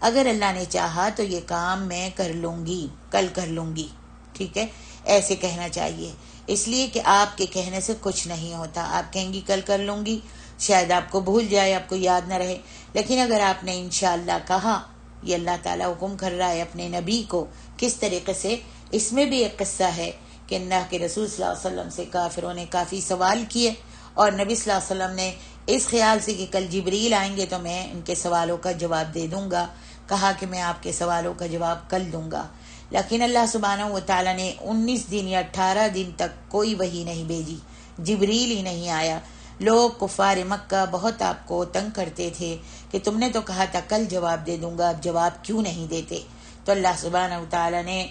اگر اللہ نے چاہا تو یہ کام میں کر لوں گی، کل کر لوں گی. ٹھیک ہے، ایسے کہنا چاہیے، اس لیے کہ آپ کے کہنے سے کچھ نہیں ہوتا. آپ کہیں گی کل کر لوں گی، شاید آپ کو بھول جائے، آپ کو یاد نہ رہے. لیکن اگر آپ نے انشاءاللہ کہا، یہ اللہ تعالیٰ حکم کر رہا ہے اپنے نبی کو. کس طریقے سے؟ اس میں بھی ایک قصہ ہے کہ اللہ کے رسول صلی اللہ علیہ وسلم سے کافروں نے کافی سوال کیے، اور نبی صلی اللہ علیہ وسلم نے اس خیال سے کہ کل جبریل آئیں گے تو میں ان کے سوالوں کا جواب دے دوں گا، کہا کہ میں آپ کے سوالوں کا جواب کل دوں گا. لیکن اللہ سبحانہ و تعالیٰ نے 19 دن یا 18 دن تک کوئی وحی نہیں بھیجی، جبریل ہی نہیں آیا. لوگ کفار مکہ بہت آپ کو تنگ کرتے تھے کہ تم نے تو کہا تھا کل جواب دے دوں گا، اب جواب کیوں نہیں دیتے. تو اللہ سبحانہ و تعالیٰ نے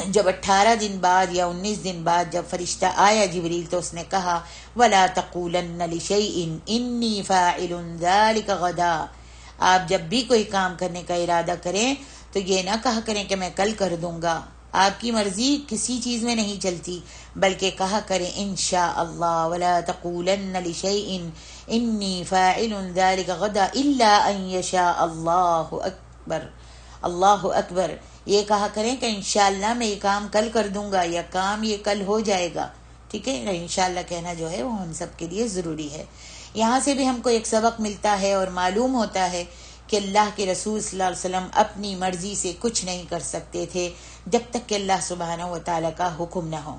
جب 18 دن بعد یا 19 دن بعد جب فرشتہ آیا جبریل، تو اس نے کہا وَلَا تَقُولَنَّ لِشَيْءٍ إِنِّي فَاعِلٌ ذَلِكَ غَدًا. آپ جب بھی کوئی کام کرنے کا ارادہ کریں تو یہ نہ کہا کریں کہ میں کل کر دوں گا. آپ کی مرضی کسی چیز میں نہیں چلتی، بلکہ کہا کریں انشاءاللہ. وَلَا تَقُولَنَّ لِشَيْءٍ إِنِّي فَاعِلٌ ذَلِكَ غَدًا إِلَّا أَن يَشَاءَ اللَّهُ أَكْبَرُ. اللہ اکبر. یہ کہا کریں کہ انشاءاللہ میں یہ کام کل کر دوں گا، یا کام یہ کل ہو جائے گا. ٹھیک ہے، انشاءاللہ کہنا جو ہے وہ ہم سب کے لیے ضروری ہے. یہاں سے بھی ہم کو ایک سبق ملتا ہے اور معلوم ہوتا ہے کہ اللہ کے رسول صلی اللہ علیہ وسلم اپنی مرضی سے کچھ نہیں کر سکتے تھے جب تک کہ اللہ سبحانہ و تعالیٰ کا حکم نہ ہو.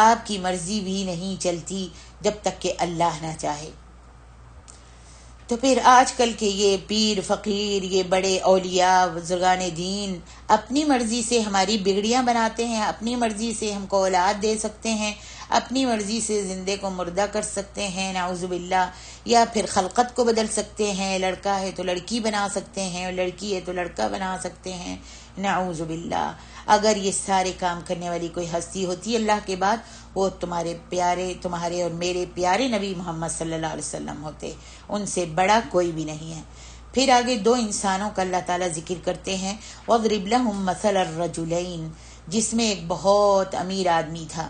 آپ کی مرضی بھی نہیں چلتی جب تک کہ اللہ نہ چاہے. تو پھر آج کل کے یہ پیر فقیر، یہ بڑے اولیاء بزرگان دین اپنی مرضی سے ہماری بگڑیاں بناتے ہیں، اپنی مرضی سے ہم کو اولاد دے سکتے ہیں، اپنی مرضی سے زندے کو مردہ کر سکتے ہیں، نعوذ باللہ. یا پھر خلقت کو بدل سکتے ہیں، لڑکا ہے تو لڑکی بنا سکتے ہیں، اور لڑکی ہے تو لڑکا بنا سکتے ہیں، نعوذ باللہ. اگر یہ سارے کام کرنے والی کوئی ہستی ہوتی اللہ کے بعد، وہ تمہارے اور میرے پیارے نبی محمد صلی اللہ علیہ وسلم ہوتے. ان سے بڑا کوئی بھی نہیں ہے. پھر آگے دو انسانوں کا اللہ تعالیٰ ذکر کرتے ہیں، وَاضْرِبْ لَهُمْ مَثَلَ الرَّجُلَيْنِ، جس میں ایک بہت امیر آدمی تھا.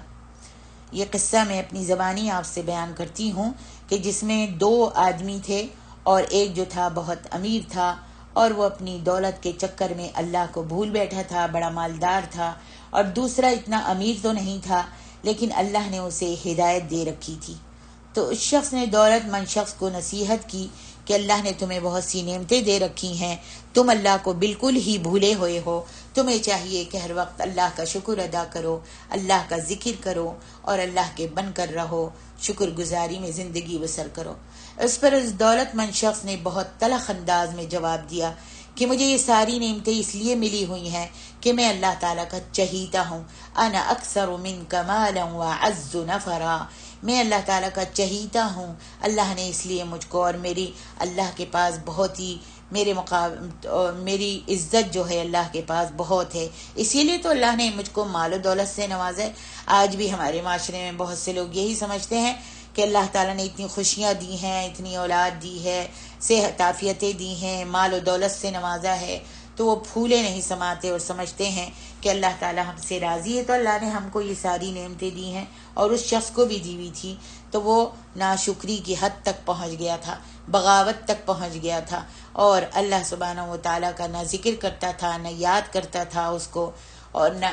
یہ قصہ میں اپنی زبانی آپ سے بیان کرتی ہوں کہ جس میں 2 آدمی تھے، اور ایک جو تھا بہت امیر تھا، اور وہ اپنی دولت کے چکر میں اللہ کو بھول بیٹھا تھا، بڑا مالدار تھا، اور دوسرا اتنا امیر تو نہیں تھا لیکن اللہ نے اسے ہدایت دے رکھی تھی۔ تو اس شخص نے دولت مند شخص کو نصیحت کی کہ اللہ نے تمہیں بہت سی نعمتیں دے رکھی ہیں، تم اللہ کو بالکل ہی بھولے ہوئے ہو، تمہیں چاہیے کہ ہر وقت اللہ کا شکر ادا کرو، اللہ کا ذکر کرو اور اللہ کے بن کر رہو، شکر گزاری میں زندگی بسر کرو۔ اس پر اس دولت مند شخص نے بہت تلخ انداز میں جواب دیا کہ مجھے یہ ساری نعمتیں اس لیے ملی ہوئی ہیں کہ میں اللہ تعالیٰ کا چہیتا ہوں، انا اکثر منک مالا واعز نفرا، میں اللہ تعالیٰ کا چہیتا ہوں، اللہ نے اس لیے مجھ کو، اور میری اللہ کے پاس بہت ہی میری عزت جو ہے اللہ کے پاس بہت ہے، اسی لیے تو اللہ نے مجھ کو مال و دولت سے نوازا ہے۔ آج بھی ہمارے معاشرے میں بہت سے لوگ یہی سمجھتے ہیں کہ اللہ تعالیٰ نے اتنی خوشیاں دی ہیں، اتنی اولاد دی ہے، صحت عافیتیں دی ہیں، مال و دولت سے نوازا ہے، تو وہ پھولے نہیں سماتے اور سمجھتے ہیں کہ اللہ تعالیٰ ہم سے راضی ہے، تو اللہ نے ہم کو یہ ساری نعمتیں دی ہیں، اور اس شخص کو بھی دی ہوئی تھی، تو وہ ناشکری کی حد تک پہنچ گیا تھا، بغاوت تک پہنچ گیا تھا، اور اللہ سبحانہ و تعالیٰ کا نہ ذکر کرتا تھا، نہ یاد کرتا تھا اس کو، اور نہ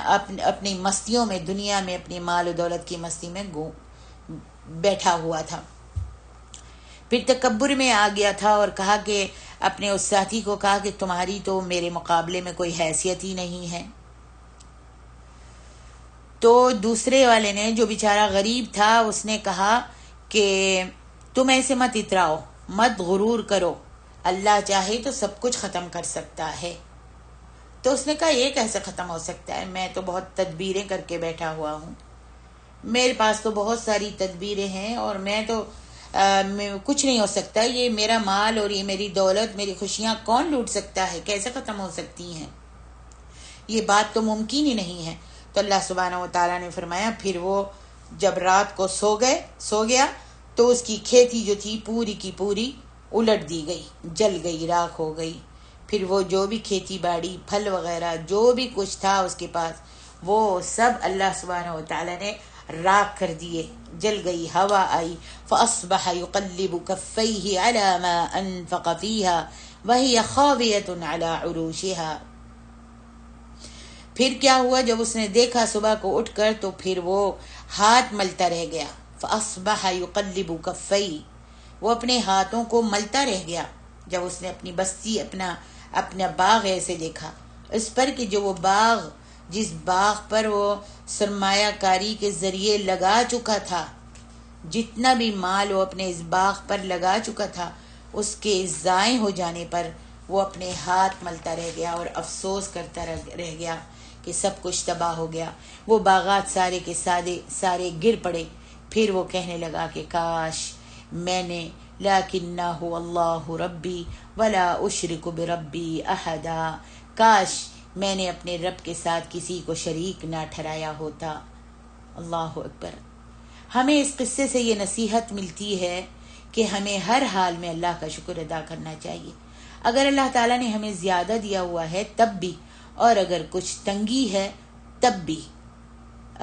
اپنی مستیوں میں، دنیا میں اپنی مال و دولت کی مستی میں بیٹھا ہوا تھا۔ پھر تکبر میں آ گیا تھا اور کہا کہ اپنے اس ساتھی کو کہا کہ تمہاری تو میرے مقابلے میں کوئی حیثیت ہی نہیں ہے۔ تو دوسرے والے نے، جو بیچارہ غریب تھا، اس نے کہا کہ تم ایسے مت اتراؤ، مت غرور کرو، اللہ چاہے تو سب کچھ ختم کر سکتا ہے۔ تو اس نے کہا یہ کیسے ختم ہو سکتا ہے، میں تو بہت تدبیریں کر کے بیٹھا ہوا ہوں، میرے پاس تو بہت ساری تدبیریں ہیں، اور میں تو کچھ نہیں ہو سکتا، یہ میرا مال اور یہ میری دولت، میری خوشیاں کون لوٹ سکتا ہے، کیسے ختم ہو سکتی ہیں، یہ بات تو ممکن ہی نہیں ہے۔ تو اللہ سبحانہ و تعالیٰ نے فرمایا، پھر وہ جب رات کو سو گیا تو اس کی کھیتی جو تھی پوری کی پوری الٹ دی گئی، جل گئی، راکھ ہو گئی۔ پھر وہ جو بھی کھیتی باڑی، پھل وغیرہ جو بھی کچھ تھا اس کے پاس، وہ سب اللہ سبحانہ و تعالیٰ نے راکھ کر دیے، جل گئی، ہوا آئی۔ فَأَصْبَحَ يُقَلِّبُ كَفَّيْهِ عَلَى مَا أَنفَقَ فِيهَا وَهِيَ خَاوِيَةٌ عَلَى عُرُوشِهَا۔ پھر کیا ہوا، جب اس نے دیکھا صبح کو اٹھ کر، تو پھر وہ ہاتھ ملتا رہ گیا۔ فَأَصْبَحَ يُقَلِّبُ كَفَّيْهِ، وہ اپنے ہاتھوں کو ملتا رہ گیا جب اس نے اپنی بستی، اپنا باغ ایسے دیکھا، اس پر کہ جو وہ باغ، جس باغ پر وہ سرمایہ کاری کے ذریعے لگا چکا تھا، جتنا بھی مال وہ اپنے اس باغ پر لگا چکا تھا، اس کے ضائع ہو جانے پر وہ اپنے ہاتھ ملتا رہ گیا اور افسوس کرتا رہ گیا کہ سب کچھ تباہ ہو گیا۔ وہ باغات سارے کے سارے گر پڑے۔ پھر وہ کہنے لگا کہ کاش میں نے، لَكِنَّهُ اللَّهُ رَبِّي وَلَا أُشْرِكُ بِرَبِّي أَحَدًا، کاش میں نے اپنے رب کے ساتھ کسی کو شریک نہ ٹھہرایا ہوتا۔ اللہ اکبر۔ ہمیں اس قصے سے یہ نصیحت ملتی ہے کہ ہمیں ہر حال میں اللہ کا شکر ادا کرنا چاہیے، اگر اللہ تعالیٰ نے ہمیں زیادہ دیا ہوا ہے تب بھی، اور اگر کچھ تنگی ہے تب بھی،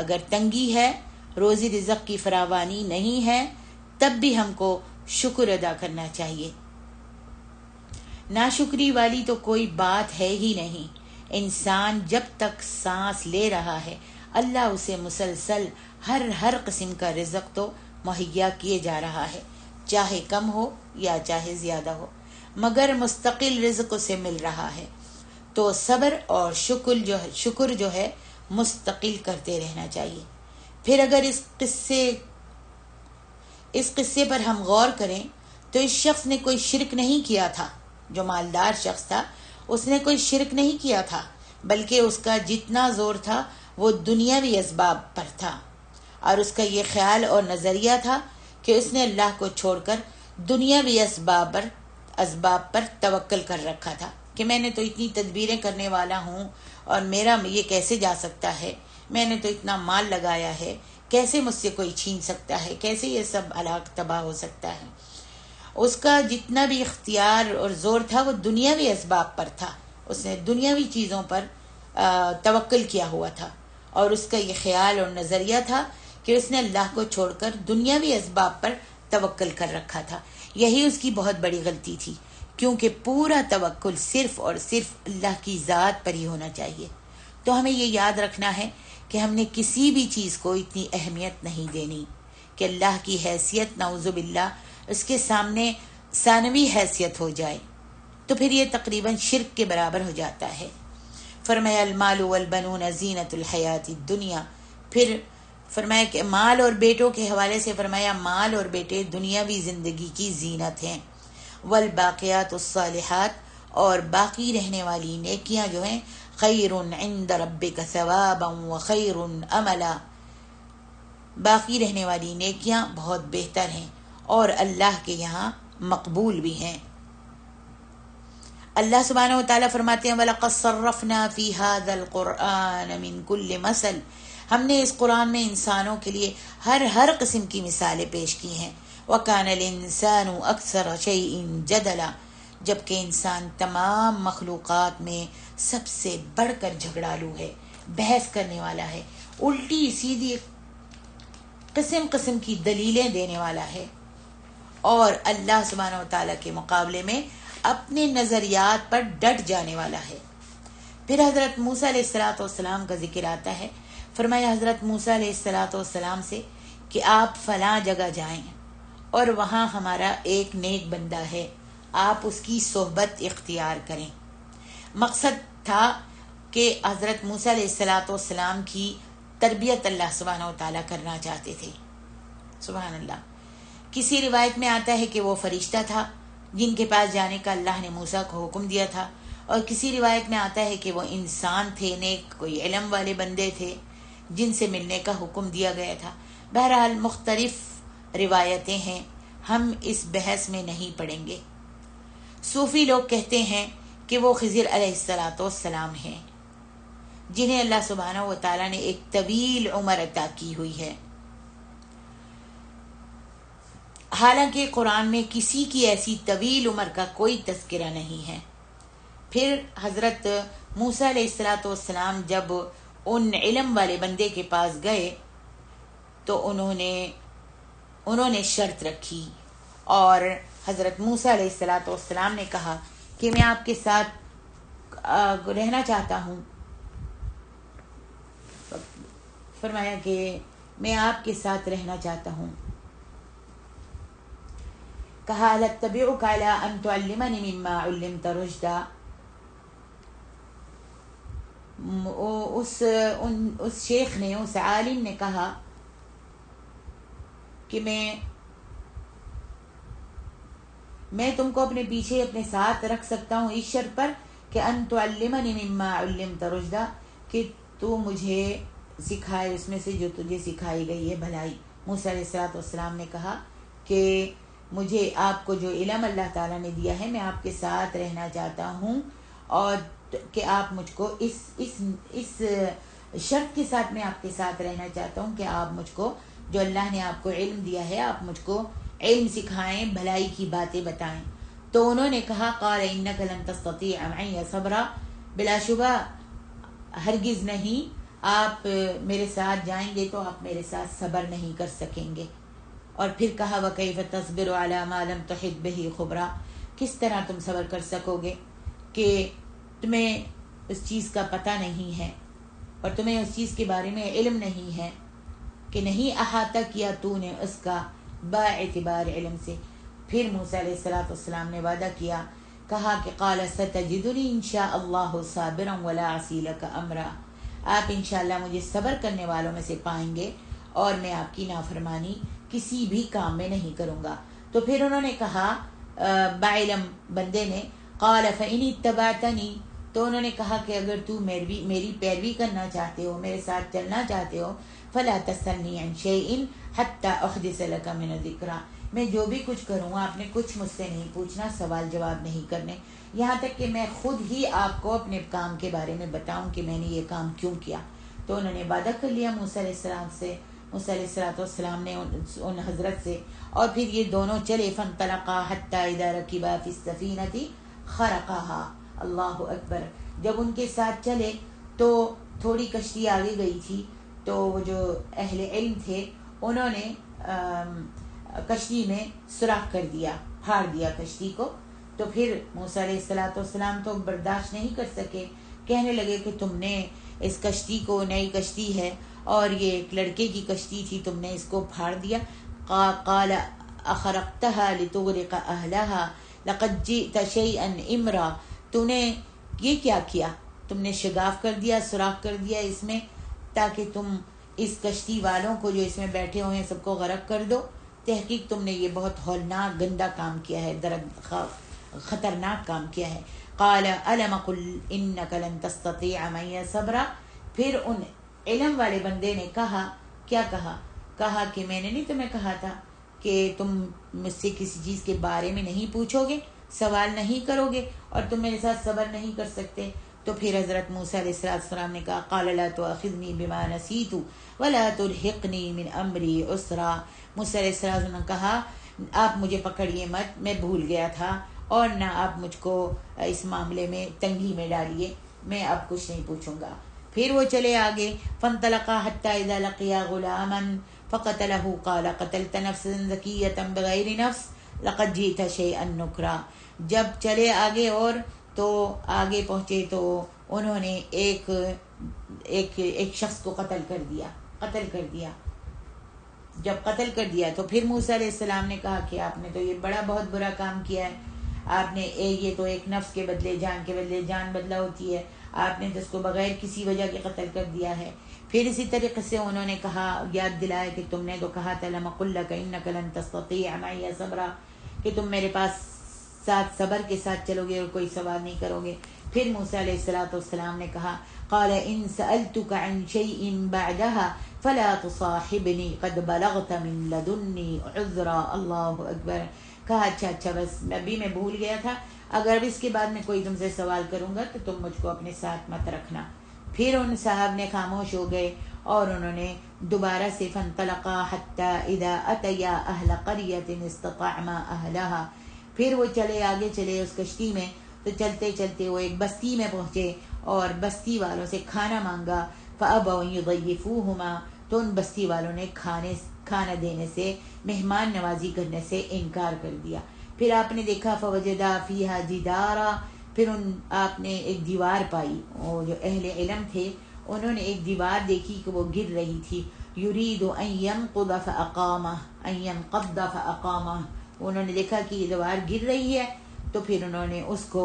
اگر تنگی ہے، روزی رزق کی فراوانی نہیں ہے، تب بھی ہم کو شکر ادا کرنا چاہیے۔ ناشکری والی تو کوئی بات ہے ہی نہیں۔ انسان جب تک سانس لے رہا ہے، اللہ اسے مسلسل ہر قسم کا رزق تو مہیا کیے جا رہا ہے، چاہے کم ہو یا چاہے زیادہ ہو، مگر مستقل رزق اسے مل رہا ہے۔ تو صبر اور شکر جو ہے مستقل کرتے رہنا چاہیے۔ پھر اگر اس قصے پر ہم غور کریں تو اس شخص نے کوئی شرک نہیں کیا تھا، جو مالدار شخص تھا اس نے کوئی شرک نہیں کیا تھا، بلکہ اس کا جتنا زور تھا وہ دنیاوی اسباب پر تھا، اور اس کا یہ خیال اور نظریہ تھا کہ اس نے اللہ کو چھوڑ کر دنیاوی اسباب پر توکل کر رکھا تھا کہ میں نے تو اتنی تدبیریں کرنے والا ہوں اور میرا یہ کیسے جا سکتا ہے، میں نے تو اتنا مال لگایا ہے، کیسے مجھ سے کوئی چھین سکتا ہے، کیسے یہ سب ہلاک تباہ ہو سکتا ہے۔ اس کا جتنا بھی اختیار اور زور تھا وہ دنیاوی اسباب پر تھا، اس نے دنیاوی چیزوں پر توکل کیا ہوا تھا، اور اس کا یہ خیال اور نظریہ تھا کہ اس نے اللہ کو چھوڑ کر دنیاوی اسباب پر توکل کر رکھا تھا. یہی اس کی بہت بڑی غلطی تھی، کیونکہ پورا توکل صرف اور صرف اللہ کی ذات پر ہی ہونا چاہیے. تو ہمیں یہ یاد رکھنا ہے کہ ہم نے کسی بھی چیز کو اتنی اہمیت نہیں دینی کہ اللہ کی حیثیت نعوذ باللہ اس کے سامنے ثانوی حیثیت ہو جائے، تو پھر یہ تقریباً شرک کے برابر ہو جاتا ہے. فرمایا المال والبنون زینت الحیات الدنیا. پھر فرمایا کہ مال اور بیٹوں کے حوالے سے فرمایا مال اور بیٹے دنیاوی زندگی کی زینت ہیں. والباقیات الصالحات، اور باقی رہنے والی نیکیاں جو ہیں، خیر عند ربک ثوابا وخیر عملا، باقی رہنے والی نیکیاں بہت بہتر ہیں اور اللہ کے یہاں مقبول بھی ہیں. اللہ سبحانہ و تعالیٰ فرماتے ہیں وَلَقَدْ صَرَّفْنَا فِي هَذَا الْقُرْآنَ مِنْ كُلِّ مَثَلٍ. ہم نے اس قرآن میں انسانوں کے لیے ہر قسم کی مثالیں پیش کی ہیں. وَكَانَ الْإِنسَانُ أَكْثَرَ شَيْءٍ جَدَلًا. جبکہ انسان تمام مخلوقات میں سب سے بڑھ کر جھگڑالو ہے، بحث کرنے والا ہے، الٹی سیدھی قسم قسم کی دلیلیں دینے والا ہے، اور اللہ سبحانہ و تعالیٰ کے مقابلے میں اپنے نظریات پر ڈٹ جانے والا ہے. پھر حضرت موسیٰ علیہ السلام کا ذکر آتا ہے. فرمایا حضرت موسیٰ علیہ السلام سے کہ آپ فلاں جگہ جائیں اور وہاں ہمارا ایک نیک بندہ ہے، آپ اس کی صحبت اختیار کریں. مقصد تھا کہ حضرت موسیٰ علیہ السلام کی تربیت اللہ سبحانہ و تعالیٰ کرنا چاہتے تھے. سبحان اللہ. کسی روایت میں آتا ہے کہ وہ فرشتہ تھا جن کے پاس جانے کا اللہ نے موسیٰ کو حکم دیا تھا، اور کسی روایت میں آتا ہے کہ وہ انسان تھے، نیک کوئی علم والے بندے تھے جن سے ملنے کا حکم دیا گیا تھا. بہرحال مختلف روایتیں ہیں، ہم اس بحث میں نہیں پڑیں گے. صوفی لوگ کہتے ہیں کہ وہ خضر علیہ السلام ہیں جنہیں اللہ سبحانہ و تعالیٰ نے ایک طویل عمر عطا کی ہوئی ہے. حالانکہ قرآن میں کسی کی ایسی طویل عمر کا کوئی تذکرہ نہیں ہے. پھر حضرت موسیٰ علیہ السلام جب ان علم والے بندے کے پاس گئے تو انہوں نے شرط رکھی، اور حضرت موسیٰ علیہ السلام نے کہا کہ میں آپ کے ساتھ رہنا چاہتا ہوں. فرمایا کہ میں آپ کے ساتھ رہنا چاہتا ہوں. کہا هل اتبعك على ان تعلمني مما علمت رشدا. اس شیخ نے، اس عالم نے کہا کہ میں تم کو اپنے پیچھے اپنے ساتھ رکھ سکتا ہوں اس شرط پر کہ ان تعلمني مما علمت رشدا، کہ تو مجھے سکھائے اس میں سے جو تجھے سکھائی گئی ہے بھلائی. موسیٰ علیہ السلام نے کہا کہ مجھے آپ کو جو علم اللہ تعالیٰ نے دیا ہے میں آپ کے ساتھ رہنا چاہتا ہوں، اور کہ آپ مجھ کو اس شرط کے ساتھ میں آپ کے ساتھ رہنا چاہتا ہوں کہ آپ مجھ کو جو اللہ نے آپ کو علم دیا ہے آپ مجھ کو علم سکھائیں، بھلائی کی باتیں بتائیں. تو انہوں نے کہا قال انک لن تستطیع معی صبرا. بلا شبہ ہرگز نہیں، آپ میرے ساتھ جائیں گے تو آپ میرے ساتھ صبر نہیں کر سکیں گے. اور پھر کہا وَكَيْفَ تَصْبِرُ عَلَى مَا لَمْ تُحِطْ بِهِ خُبْرًا. کس طرح تم صبر کر سکو گے کہ تمہیں اس چیز کا پتہ نہیں ہے اور تمہیں اس چیز کے بارے میں علم نہیں ہے، کہ نہیں احاطہ کیا تو نے اس کا با اعتبار علم سے. پھر موسیٰ علیہ السلام نے وعدہ کیا، کہا کہ قال ستجدنی ان شاء اللہ صابرا ولا اعصی لک امرا. آپ انشاءاللہ مجھے صبر کرنے والوں میں سے پائیں گے اور میں آپ کی نافرمانی کسی بھی کام میں نہیں کروں گا. تو پھر انہوں نے کہا بعلم بندے نے قال فإن اتبعتنی، تو انہوں نے کہا کہ اگر تو میری پیروی کرنا چاہتے ہو، میرے ساتھ چلنا چاہتے ہو، فلا تسألنی عن شیء حتی احدث لک من ذکرا. میں جو بھی کچھ کروں آپ نے کچھ مجھ سے نہیں پوچھنا، سوال جواب نہیں کرنے، یہاں تک کہ میں خود ہی آپ کو اپنے کام کے بارے میں بتاؤں کہ میں نے یہ کام کیوں کیا. تو انہوں نے وعدہ کر لیا موسیٰ علیہ السلام سے. موسیٰ علیہ السلام نے ان حضرت سے، اور پھر یہ دونوں چلے. فانطلقا حتی اذا رکبا فی السفینۃ خرقها. اللہ اکبر. جب ان کے ساتھ چلے تو تھوڑی کشتی آگے گئی تھی تو وہ جو اہل علم تھے انہوں نے کشتی میں سوراخ کر دیا، پھاڑ دیا کشتی کو. تو پھر موسیٰ علیہ السلام تو برداشت نہیں کر سکے، کہنے لگے کہ تم نے اس کشتی کو، نئی کشتی ہے اور یہ ایک لڑکے کی کشتی تھی، تم نے اس کو پھاڑ دیا. قال اخرقتها لتغرق اهلها لقد جئت شيئا امرا. تو نے یہ کیا کیا؟ تم نے شگاف کر دیا، سوراخ کر دیا اس میں تاکہ تم اس کشتی والوں کو جو اس میں بیٹھے ہوئے ہیں سب کو غرق کر دو. تحقیق تم نے یہ بہت ہولناک گندا کام کیا ہے، خطرناک کام کیا ہے. قال الم قل انك لن تستطيع معي صبرا. پھر ان علم والے بندے نے کہا، کیا کہا کہ میں نے نہیں تمہیں کہا تھا کہ تم مجھ سے کسی چیز کے بارے میں نہیں پوچھو گے، سوال نہیں کرو گے اور تم میرے ساتھ صبر نہیں کر سکتے. تو پھر حضرت موسیٰ علیہ السلام نے کہا قال لا تؤاخذنی بما نسیت ولا ترهقنی من امری عسرا. موسیٰ علیہ السلام نے کہا آپ مجھے پکڑیے مت، میں بھول گیا تھا، اور نہ آپ مجھ کو اس معاملے میں تنگی میں ڈالیے، میں اب کچھ نہیں پوچھوں گا. پھر وہ چلے آگے. فانطلقا حتى اذا لقيا غلاما فقتله قال قتلت نفسا زكية بغير نفس لقد جئت شيئا نكرا. جب چلے آگے اور تو آگے پہنچے تو انہوں نے ایک شخص کو قتل کر دیا. جب قتل کر دیا تو پھر موسیٰ علیہ السلام نے کہا کہ آپ نے تو یہ بہت برا کام کیا ہے. آپ نے یہ تو ایک نفس کے بدلے جان بدلہ ہوتی ہے، آپ نے اس کو بغیر کسی وجہ کے قتل کر دیا ہے. پھر اسی طریقے سے انہوں نے کہا، یاد دلایا کہ تم نے تو کہا تھا لم قل لك انك لن تستطيع معي صبرا، کہ تم میرے پاس ساتھ صبر کے ساتھ چلو گے اور کوئی سوال نہیں کرو گے. پھر موسیٰ علیہ السلام نے کہا قال ان سألتك عن شيء بعدها فلا تصاحبني قد بلغت من لدني عذرا. اللہ اکبر. کہا اچھا بس ابھی میں بھول گیا تھا، اگر اس کے بعد میں کوئی تم سے سوال کروں گا تو تم مجھ کو اپنے ساتھ مت رکھنا. پھر ان صاحب نے خاموش ہو گئے اور انہوں نے دوبارہ سے فانطلقا حتى اذا اتيا اهل قرية استطعما اهلها. پھر وہ چلے اس کشتی میں. تو چلتے وہ ایک بستی میں پہنچے اور بستی والوں سے کھانا مانگا. فابوا ان يضيفوهما. تو ان بستی والوں نے کھانا دینے سے، مہمان نوازی کرنے سے انکار کر دیا. پھر آپ نے دیکھا فوجدا فیہا جدارا. پھر آپ نے ایک دیوار پائی. وہ جو اہل علم تھے انہوں نے ایک دیوار دیکھی کہ وہ گر رہی تھی. یرید ان ينقض فاقامہ. انہوں نے دیکھا کہ یہ دیوار گر رہی ہے تو پھر انہوں نے اس کو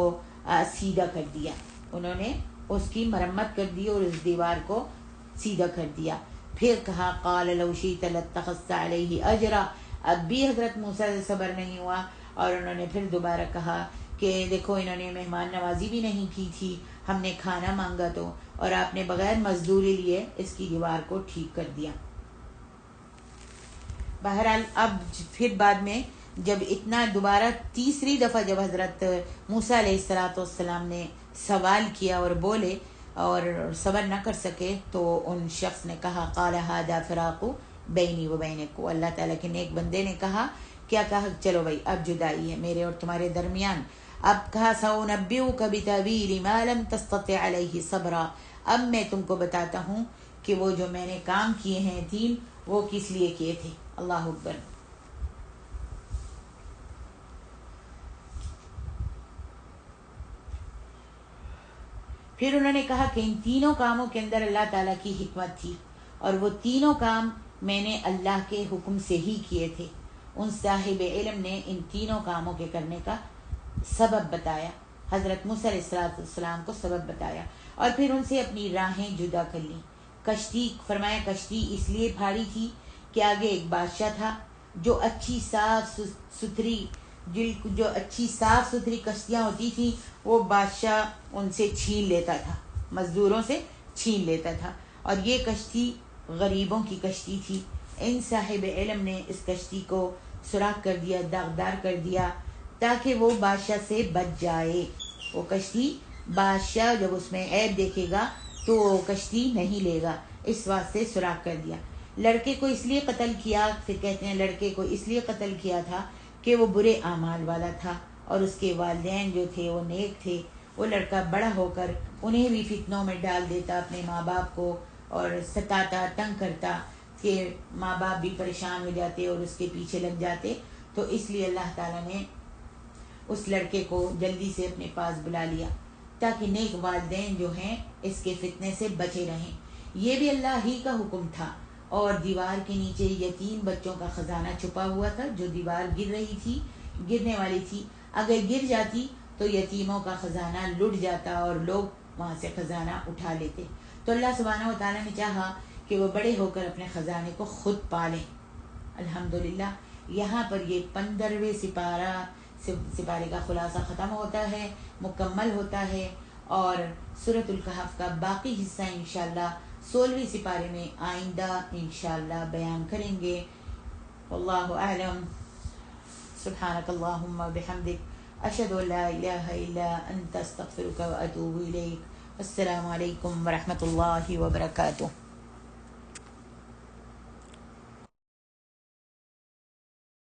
سیدھا کر دیا، انہوں نے اس کی مرمت کر دی اور اس دیوار کو سیدھا کر دیا. پھر کہا قال لو شئت لاتخذت علیہ اجرا. اب بھی حضرت موسیٰ سے صبر نہیں ہوا اور انہوں نے پھر دوبارہ کہا کہ دیکھو انہوں نے مہمان نوازی بھی نہیں کی تھی، ہم نے کھانا مانگا تو، اور آپ نے بغیر مزدوری لیے اس کی دیوار کو ٹھیک کر دیا. بہرحال اب پھر بعد میں جب اتنا دوبارہ تیسری دفعہ جب حضرت موسیٰ علیہ السلام نے سوال کیا اور بولے اور صبر نہ کر سکے تو ان شخص نے کہا قال ھذا فراق بینی و بینک. اللہ تعالیٰ کے نیک بندے نے کہا، کیا کہا؟ چلو بھائی اب جدائی ہے میرے اور تمہارے درمیان. اب کہا سأنبئک بتأویل ما لم تستطع علیہ صبرا. اب میں تم کو بتاتا ہوں کہ وہ جو میں نے کام کیے ہیں تین وہ کس لیے کیے تھے. اللہ اکبر. پھر انہوں نے کہا کہ ان تینوں کاموں کے اندر اللہ تعالیٰ کی حکمت تھی اور وہ تینوں کام میں نے اللہ کے حکم سے ہی کیے تھے. ان صاحب علم نے ان تینوں کاموں کے کرنے کا سبب بتایا، حضرت موسیٰ علیہ السلام کو سبب بتایا اور پھر ان سے اپنی راہیں جدا کر لیں. کشتی، فرمایا کشتی اس لیے پھاڑی تھی کہ آگے ایک بادشاہ تھا جو اچھی صاف ستھری کشتیاں ہوتی تھیں وہ بادشاہ ان سے چھین لیتا تھا، مزدوروں سے چھین لیتا تھا، اور یہ کشتی غریبوں کی کشتی تھی. ان صاحب علم نے اس کشتی کو سوراخ کر دیا، داغدار کر دیا تاکہ وہ بادشاہ سے بچ جائے. وہ کشتی بادشاہ جب اس میں عیب دیکھے گا تو وہ کشتی نہیں لے گا، اس واسطے سوراخ کر دیا. لڑکے کو اس لیے قتل کیا، پھر کہتے ہیں لڑکے کو اس لیے قتل کیا تھا کہ وہ برے اعمال والا تھا اور اس کے والدین جو تھے وہ نیک تھے. وہ لڑکا بڑا ہو کر انہیں بھی فتنوں میں ڈال دیتا، اپنے ماں باپ کو اور ستاتا، تنگ کرتا کہ ماں باپ بھی پریشان ہو جاتے اور اس کے پیچھے لگ جاتے. تو اس لیے اللہ تعالیٰ نے اس لڑکے کو جلدی سے اپنے پاس بلا لیا تاکہ نیک والدین جو ہیں اس کے فتنے سے بچے رہیں. یہ بھی اللہ ہی کا حکم تھا. اور دیوار کے نیچے یتیم بچوں کا خزانہ چھپا ہوا تھا، جو دیوار گرنے والی تھی. اگر گر جاتی تو یتیموں کا خزانہ لٹ جاتا اور لوگ وہاں سے خزانہ اٹھا لیتے. تو اللہ سبحانہ و تعالیٰ نے چاہا کہ وہ بڑے ہو کر اپنے خزانے کو خود پالیں. الحمدللہ یہاں پر یہ 15ویں سپارے کا خلاصہ ختم ہوتا ہے، مکمل ہوتا ہے. اور سورۃ الکہف کا باقی حصہ انشاءاللہ 16ویں سپارے میں آئندہ انشاءاللہ بیان کریں گے. واللہ اعلم. سبحانک اللہم بحمدک، اشہد ان لا الہ الا انت، استغفرک واتوب الیک. السلام علیکم ورحمۃ اللہ وبرکاتہ.